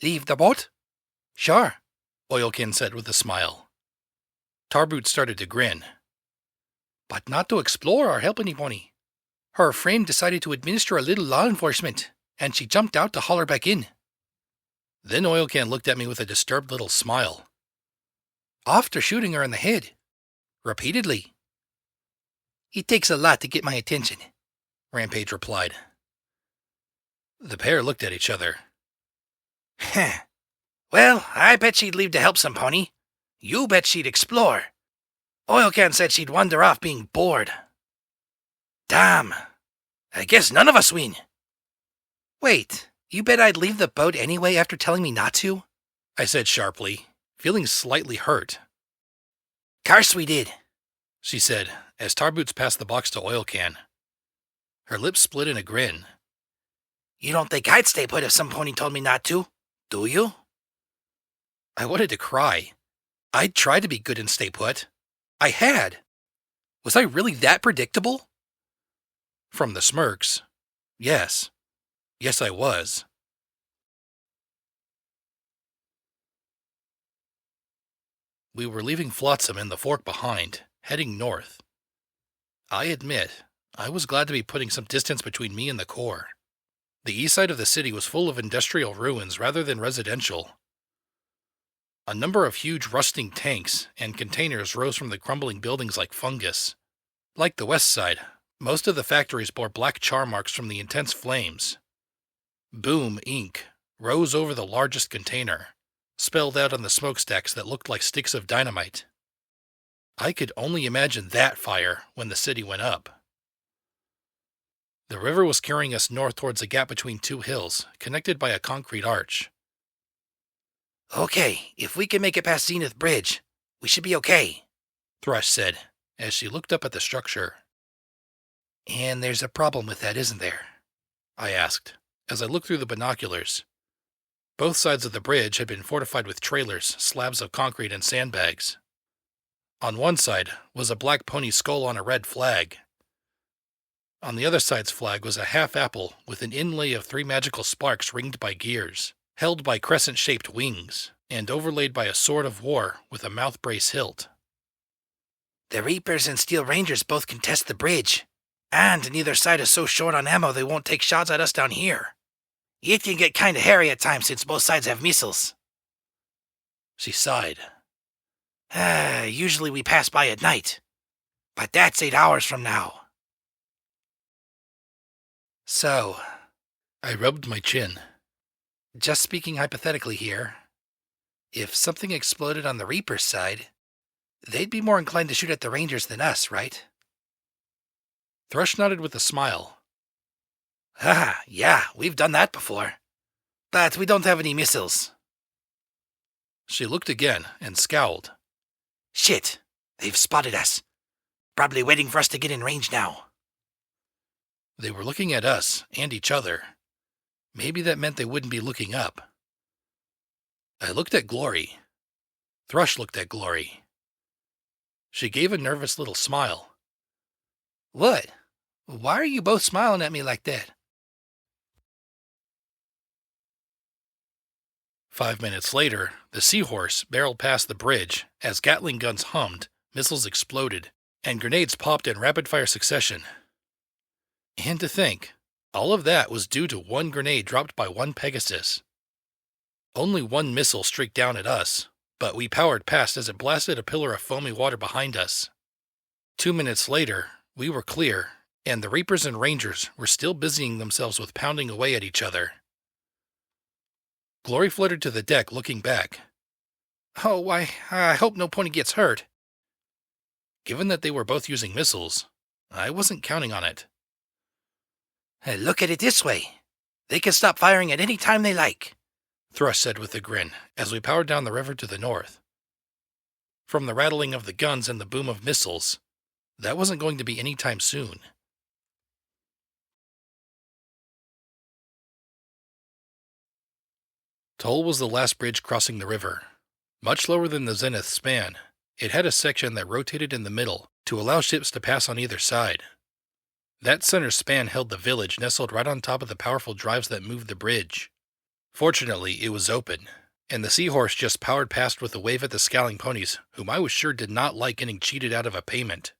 E: Leave the boat?
A: Sure, Oil Can said with a smile. Tarboot started to grin.
E: But not to explore or help anybody. Her friend decided to administer a little law enforcement, and she jumped out to holler back in.
A: Then Oil Can looked at me with a disturbed little smile.
E: After shooting her in the head. Repeatedly. It takes a lot to get my attention, Rampage replied.
A: The pair looked at each other.
E: Heh. Well, I bet she'd leave to help some pony. You bet she'd explore. Oil Can said she'd wander off being bored. Damn. I guess none of us win. Wait, you bet I'd leave the boat anyway after telling me not to?
A: I said sharply, feeling slightly hurt.
E: Course we did,
A: she said as Tarboots passed the box to Oil Can. Her lips split in a grin.
E: You don't think I'd stay put if some pony told me not to, do you?
A: I wanted to cry. I'd tried to be good and stay put. I had. Was I really that predictable? From the smirks, yes. Yes, I was. We were leaving Flotsam and the Fork behind, heading north. I admit, I was glad to be putting some distance between me and the core. The east side of the city was full of industrial ruins rather than residential. A number of huge rusting tanks and containers rose from the crumbling buildings like fungus. Like the west side, most of the factories bore black char marks from the intense flames. Boom, Inc. rose over the largest container, spelled out on the smokestacks that looked like sticks of dynamite. I could only imagine that fire when the city went up. The river was carrying us north towards a gap between 2 hills, connected by a concrete arch.
E: Okay, if we can make it past Zenith Bridge, we should be okay,
A: Thrush said, as she looked up at the structure.
E: And there's a problem with that, isn't there?
A: I asked, as I looked through the binoculars. Both sides of the bridge had been fortified with trailers, slabs of concrete, and sandbags. On one side was a black pony skull on a red flag. On the other side's flag was a half apple with an inlay of 3 magical sparks ringed by gears, held by crescent-shaped wings, and overlaid by a sword of war with a mouth brace hilt.
E: The Reapers and Steel Rangers both contest the bridge, and neither side is so short on ammo they won't take shots at us down here. It can get kinda hairy at times since both sides have missiles.
A: She sighed.
E: Usually we pass by at night, but that's 8 hours from now. So,
A: I rubbed my chin.
E: Just speaking hypothetically here, if something exploded on the Reaper's side, they'd be more inclined to shoot at the Rangers than us, right?
A: Thrush nodded with a smile.
E: Yeah, we've done that before. But we don't have any missiles.
A: She looked again and scowled.
E: Shit, they've spotted us. Probably waiting for us to get in range now.
A: They were looking at us and each other. Maybe that meant they wouldn't be looking up. I looked at Glory. Thrush looked at Glory. She gave a nervous little smile.
E: What? Why are you both smiling at me like that?
A: 5 minutes later, the Seahorse barreled past the bridge as Gatling guns hummed, missiles exploded, and grenades popped in rapid-fire succession. And to think, all of that was due to one grenade dropped by one Pegasus. Only one missile streaked down at us, but we powered past as it blasted a pillar of foamy water behind us. 2 minutes later, we were clear, and the Reapers and Rangers were still busying themselves with pounding away at each other. Glory fluttered to the deck, looking back. Oh, I hope no pony gets hurt. Given that they were both using missiles, I wasn't counting on it.
E: Hey, look at it this way. They can stop firing at any time they like,
A: Thrush said with a grin as we powered down the river to the north. From the rattling of the guns and the boom of missiles, that wasn't going to be any time soon. Toll was the last bridge crossing the river. Much lower than the zenith span, it had a section that rotated in the middle to allow ships to pass on either side. That center span held the village nestled right on top of the powerful drives that moved the bridge. Fortunately, it was open, and the seahorse just powered past with a wave at the scowling ponies, whom I was sure did not like getting cheated out of a payment.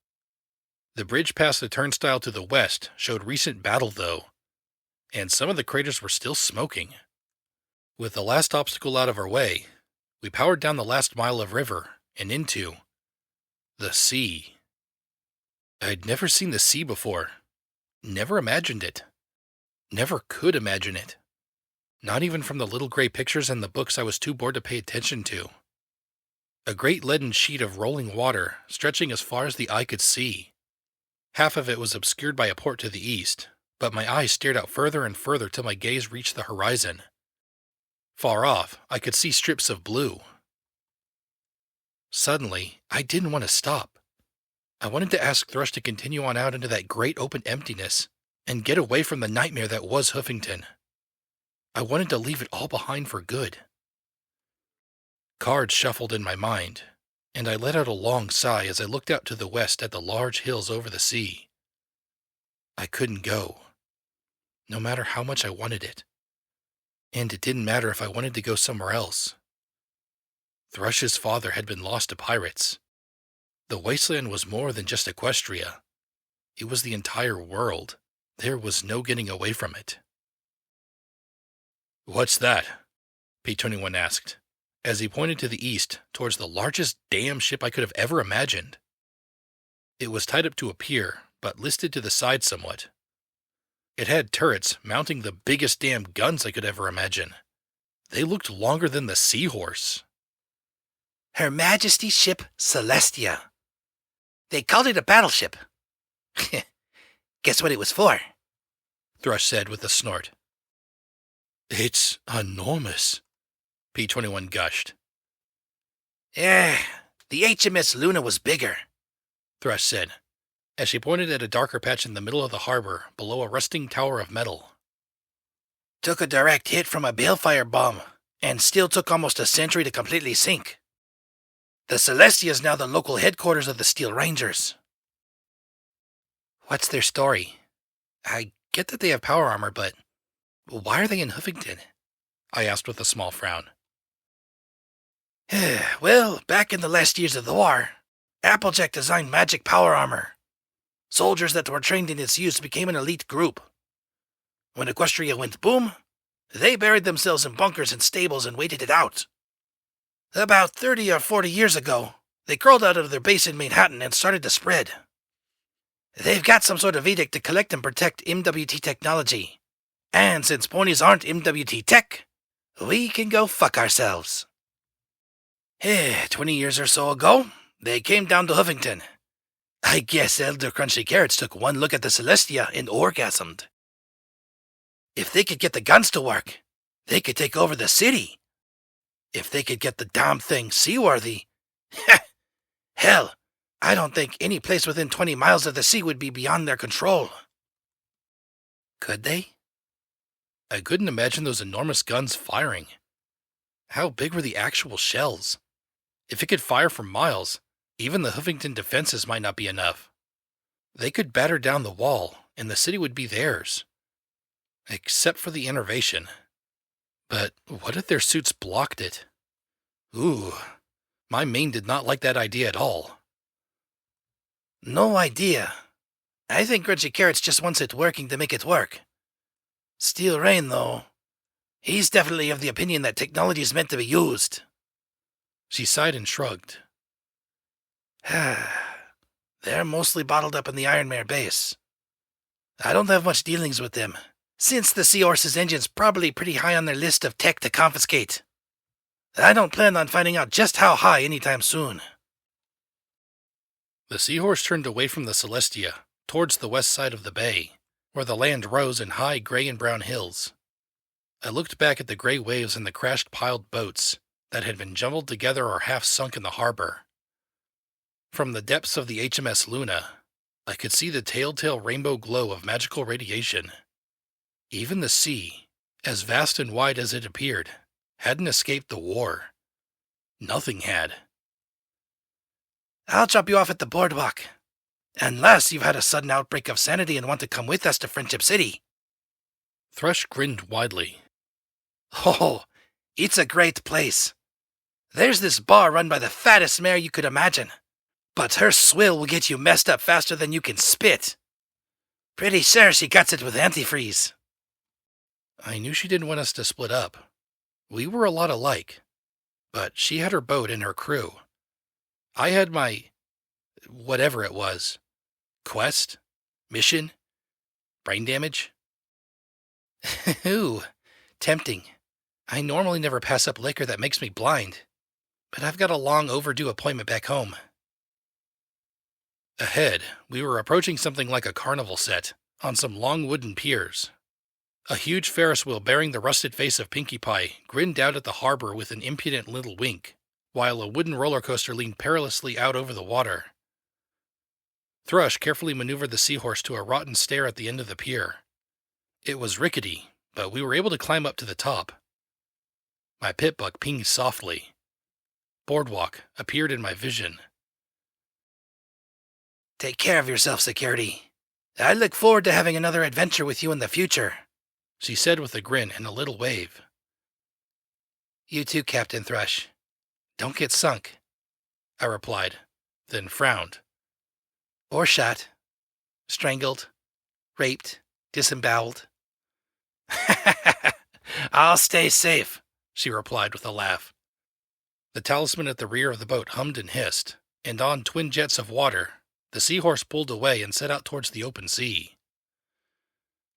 A: The bridge past the turnstile to the west showed recent battle, though, and some of the craters were still smoking. With the last obstacle out of our way, we powered down the last mile of river and into the sea. I'd never seen the sea before. Never imagined it. Never could imagine it. Not even from the little gray pictures and the books I was too bored to pay attention to. A great leaden sheet of rolling water stretching as far as the eye could see. Half of it was obscured by a port to the east, but my eyes stared out further and further till my gaze reached the horizon. Far off, I could see strips of blue. Suddenly, I didn't want to stop. I wanted to ask Thrush to continue on out into that great open emptiness and get away from the nightmare that was Hoofington. I wanted to leave it all behind for good. Cards shuffled in my mind, and I let out a long sigh as I looked out to the west at the large hills over the sea. I couldn't go, no matter how much I wanted it. And it didn't matter if I wanted to go somewhere else. Thrush's father had been lost to pirates. The wasteland was more than just Equestria. It was the entire world. There was no getting away from it. "What's that?" P-21 asked, as he pointed to the east towards the largest damn ship I could have ever imagined. It was tied up to a pier, but listed to the side somewhat. It had turrets mounting the biggest damn guns I could ever imagine. They looked longer than the Seahorse.
E: Her Majesty's ship Celestia. They called it a battleship. Guess what it was for?
A: Thrush said with a snort. "It's enormous," P-21 gushed.
E: Yeah, the HMS Luna was bigger,
A: Thrush said, as she pointed at a darker patch in the middle of the harbor below a rusting tower of metal.
E: Took a direct hit from a balefire bomb, and still took almost a century to completely sink. The Celestia is now the local headquarters of the Steel Rangers. What's their story? I get that they have power armor, but why are they in Hoofington? I asked with a small frown. Well, back in the last years of the war, Applejack designed magic power armor. Soldiers that were trained in its use became an elite group. When Equestria went boom, they buried themselves in bunkers and stables and waited it out. About 30 or 40 years ago, they crawled out of their base in Manhattan and started to spread. They've got some sort of edict to collect and protect MWT technology. And since ponies aren't MWT tech, we can go fuck ourselves. 20 years or so ago, they came down to Hoofington. I guess Elder Crunchy Carrots took one look at the Celestia and orgasmed. If they could get the guns to work, they could take over the city. If they could get the damn thing seaworthy, hell, I don't think any place within 20 miles of the sea would be beyond their control. Could they?
A: I couldn't imagine those enormous guns firing. How big were the actual shells? If it could fire for miles, even the Hoofington defenses might not be enough. They could batter down the wall, and the city would be theirs. Except for the innervation. But what if their suits blocked it? Ooh, my main did not like that idea at all.
E: No idea. I think Crunchy Carrots just wants it working to make it work. Steel Rain, though, he's definitely of the opinion that technology is meant to be used.
A: She sighed and shrugged.
E: They're mostly bottled up in the Iron Mare base. I don't have much dealings with them, since the Seahorse's engine's probably pretty high on their list of tech to confiscate. I don't plan on finding out just how high anytime soon.
A: The Seahorse turned away from the Celestia, towards the west side of the bay, where the land rose in high gray and brown hills. I looked back at the gray waves and the crashed piled boats that had been jumbled together or half sunk in the harbor. From the depths of the HMS Luna, I could see the telltale rainbow glow of magical radiation. Even the sea, as vast and wide as it appeared, hadn't escaped the war. Nothing had.
E: I'll drop you off at the boardwalk. Unless you've had a sudden outbreak of sanity and want to come with us to Friendship City.
A: Thrush grinned widely.
E: Oh, it's a great place. There's this bar run by the fattest mare you could imagine. But her swill will get you messed up faster than you can spit. Pretty sure she cuts it with antifreeze.
A: I knew she didn't want us to split up. We were a lot alike. But she had her boat and her crew. I had my... whatever it was. Quest? Mission? Brain damage? Ooh, tempting. I normally never pass up liquor that makes me blind. But I've got a long overdue appointment back home. Ahead, we were approaching something like a carnival set, on some long wooden piers. A huge Ferris wheel bearing the rusted face of Pinkie Pie grinned out at the harbor with an impudent little wink, while a wooden roller coaster leaned perilously out over the water. Thrush carefully maneuvered the Seahorse to a rotten stair at the end of the pier. It was rickety, but we were able to climb up to the top. My pitbuck pinged softly. Boardwalk appeared in my vision.
E: Take care of yourself, security. I look forward to having another adventure with you in the future,
A: she said with a grin and a little wave.
E: You too, Captain Thrush.
A: Don't get sunk, I replied, then frowned.
E: Or shot, strangled, raped, disemboweled. I'll stay safe, she replied with a laugh.
A: The talisman at the rear of the boat hummed and hissed, and on twin jets of water, the Seahorse pulled away and set out towards the open sea.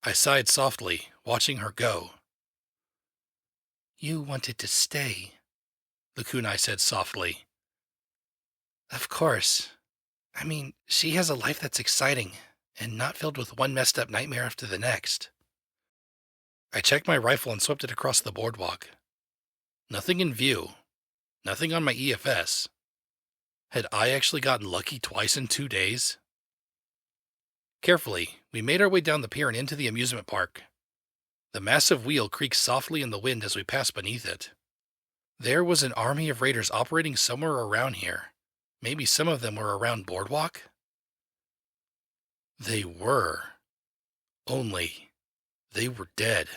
A: I sighed softly, watching her go.
E: You wanted to stay,
A: the kunai said softly.
E: Of course. I mean, she has a life that's exciting, and not filled with one messed up nightmare after the next.
A: I checked my rifle and swept it across the boardwalk. Nothing in view. Nothing on my EFS. Had I actually gotten lucky twice in 2 days? Carefully, we made our way down the pier and into the amusement park. The massive wheel creaked softly in the wind as we passed beneath it. There was an army of raiders operating somewhere around here. Maybe some of them were around Boardwalk? They were. Only, they were dead.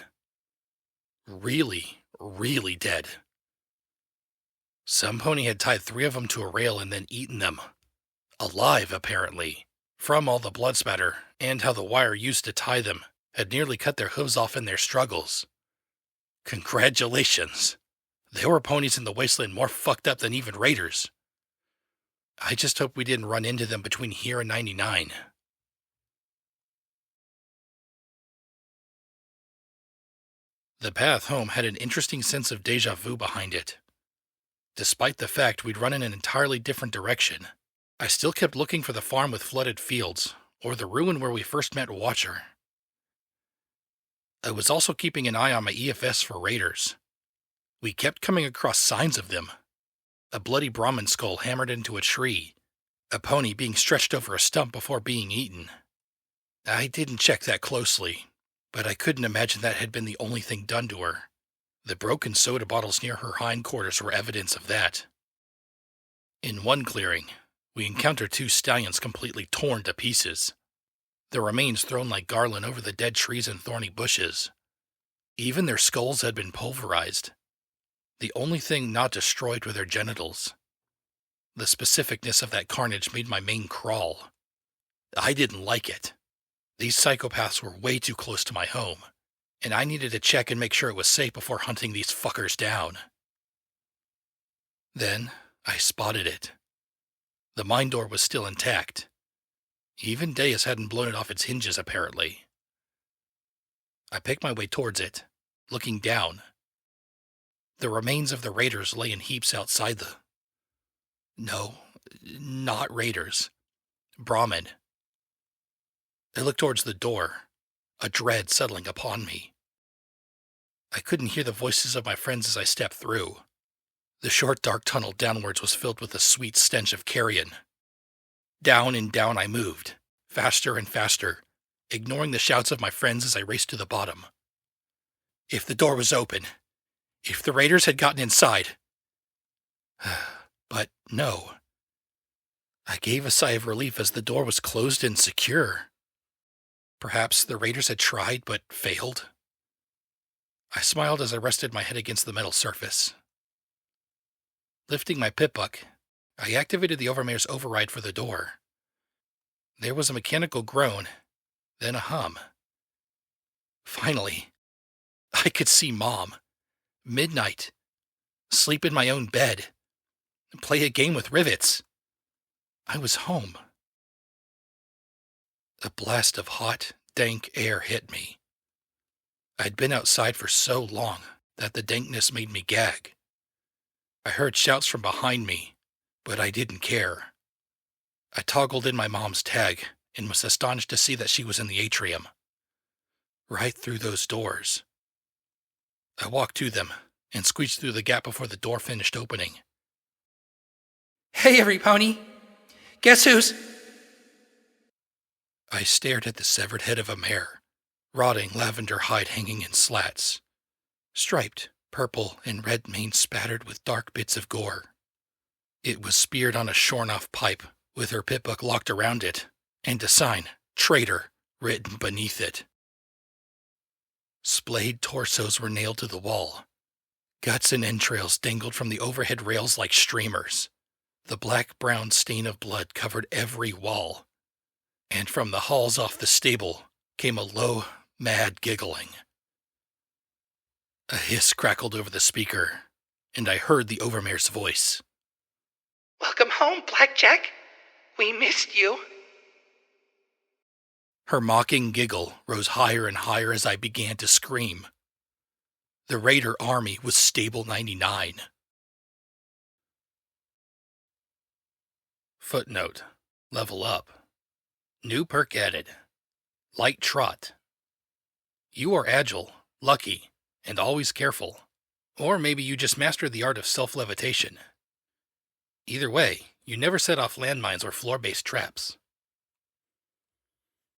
A: Really, really dead. Some pony had tied 3 of them to a rail and then eaten them. Alive, apparently, from all the blood spatter and how the wire used to tie them had nearly cut their hooves off in their struggles. Congratulations! There were ponies in the wasteland more fucked up than even raiders. I just hope we didn't run into them between here and 99. The path home had an interesting sense of déjà vu behind it. Despite the fact we'd run in an entirely different direction, I still kept looking for the farm with flooded fields, or the ruin where we first met Watcher. I was also keeping an eye on my EFS for raiders. We kept coming across signs of them. A bloody Brahmin skull hammered into a tree, a pony being stretched over a stump before being eaten. I didn't check that closely, but I couldn't imagine that had been the only thing done to her. The broken soda bottles near her hindquarters were evidence of that. In one clearing, we encountered 2 stallions completely torn to pieces, their remains thrown like garland over the dead trees and thorny bushes. Even their skulls had been pulverized. The only thing not destroyed were their genitals. The specificness of that carnage made my mane crawl. I didn't like it. These psychopaths were way too close to my home, and I needed to check and make sure it was safe before hunting these fuckers down. Then, I spotted it. The mine door was still intact. Even Deus hadn't blown it off its hinges, apparently. I picked my way towards it, looking down. The remains of the raiders lay in heaps outside the... No, not raiders. Brahmin. I looked towards the door, a dread settling upon me. I couldn't hear the voices of my friends as I stepped through. The short, dark tunnel downwards was filled with a sweet stench of carrion. Down and down I moved, faster and faster, ignoring the shouts of my friends as I raced to the bottom. If the door was open, if the raiders had gotten inside... But no. I gave a sigh of relief as the door was closed and secure. Perhaps the raiders had tried but failed. I smiled as I rested my head against the metal surface. Lifting my pip-buck, I activated the Overmare's override for the door. There was a mechanical groan, then a hum. Finally, I could see Mom. Midnight. Sleep in my own bed. Play a game with rivets. I was home. A blast of hot, dank air hit me. I'd been outside for so long that the dankness made me gag. I heard shouts from behind me, but I didn't care. I toggled in my mom's tag and was astonished to see that she was in the atrium. Right through those doors. I walked to them and squeezed through the gap before the door finished opening.
E: Hey, every pony! Guess who's...
A: I stared at the severed head of a mare, rotting lavender hide hanging in slats, striped, purple, and red mane spattered with dark bits of gore. It was speared on a shorn-off pipe, with her pip-buck locked around it, and a sign, Traitor, written beneath it. Splayed torsos were nailed to the wall. Guts and entrails dangled from the overhead rails like streamers. The black-brown stain of blood covered every wall. And from the halls off the stable came a low, mad giggling. A hiss crackled over the speaker, and I heard the Overmare's voice.
E: Welcome home, Blackjack. We missed you.
A: Her mocking giggle rose higher and higher as I began to scream. The Raider army was Stable 99. Footnote. Level up. New perk added. Light Trot. You are agile, lucky, and always careful. Or maybe you just mastered the art of self-levitation. Either way, you never set off landmines or floor-based traps.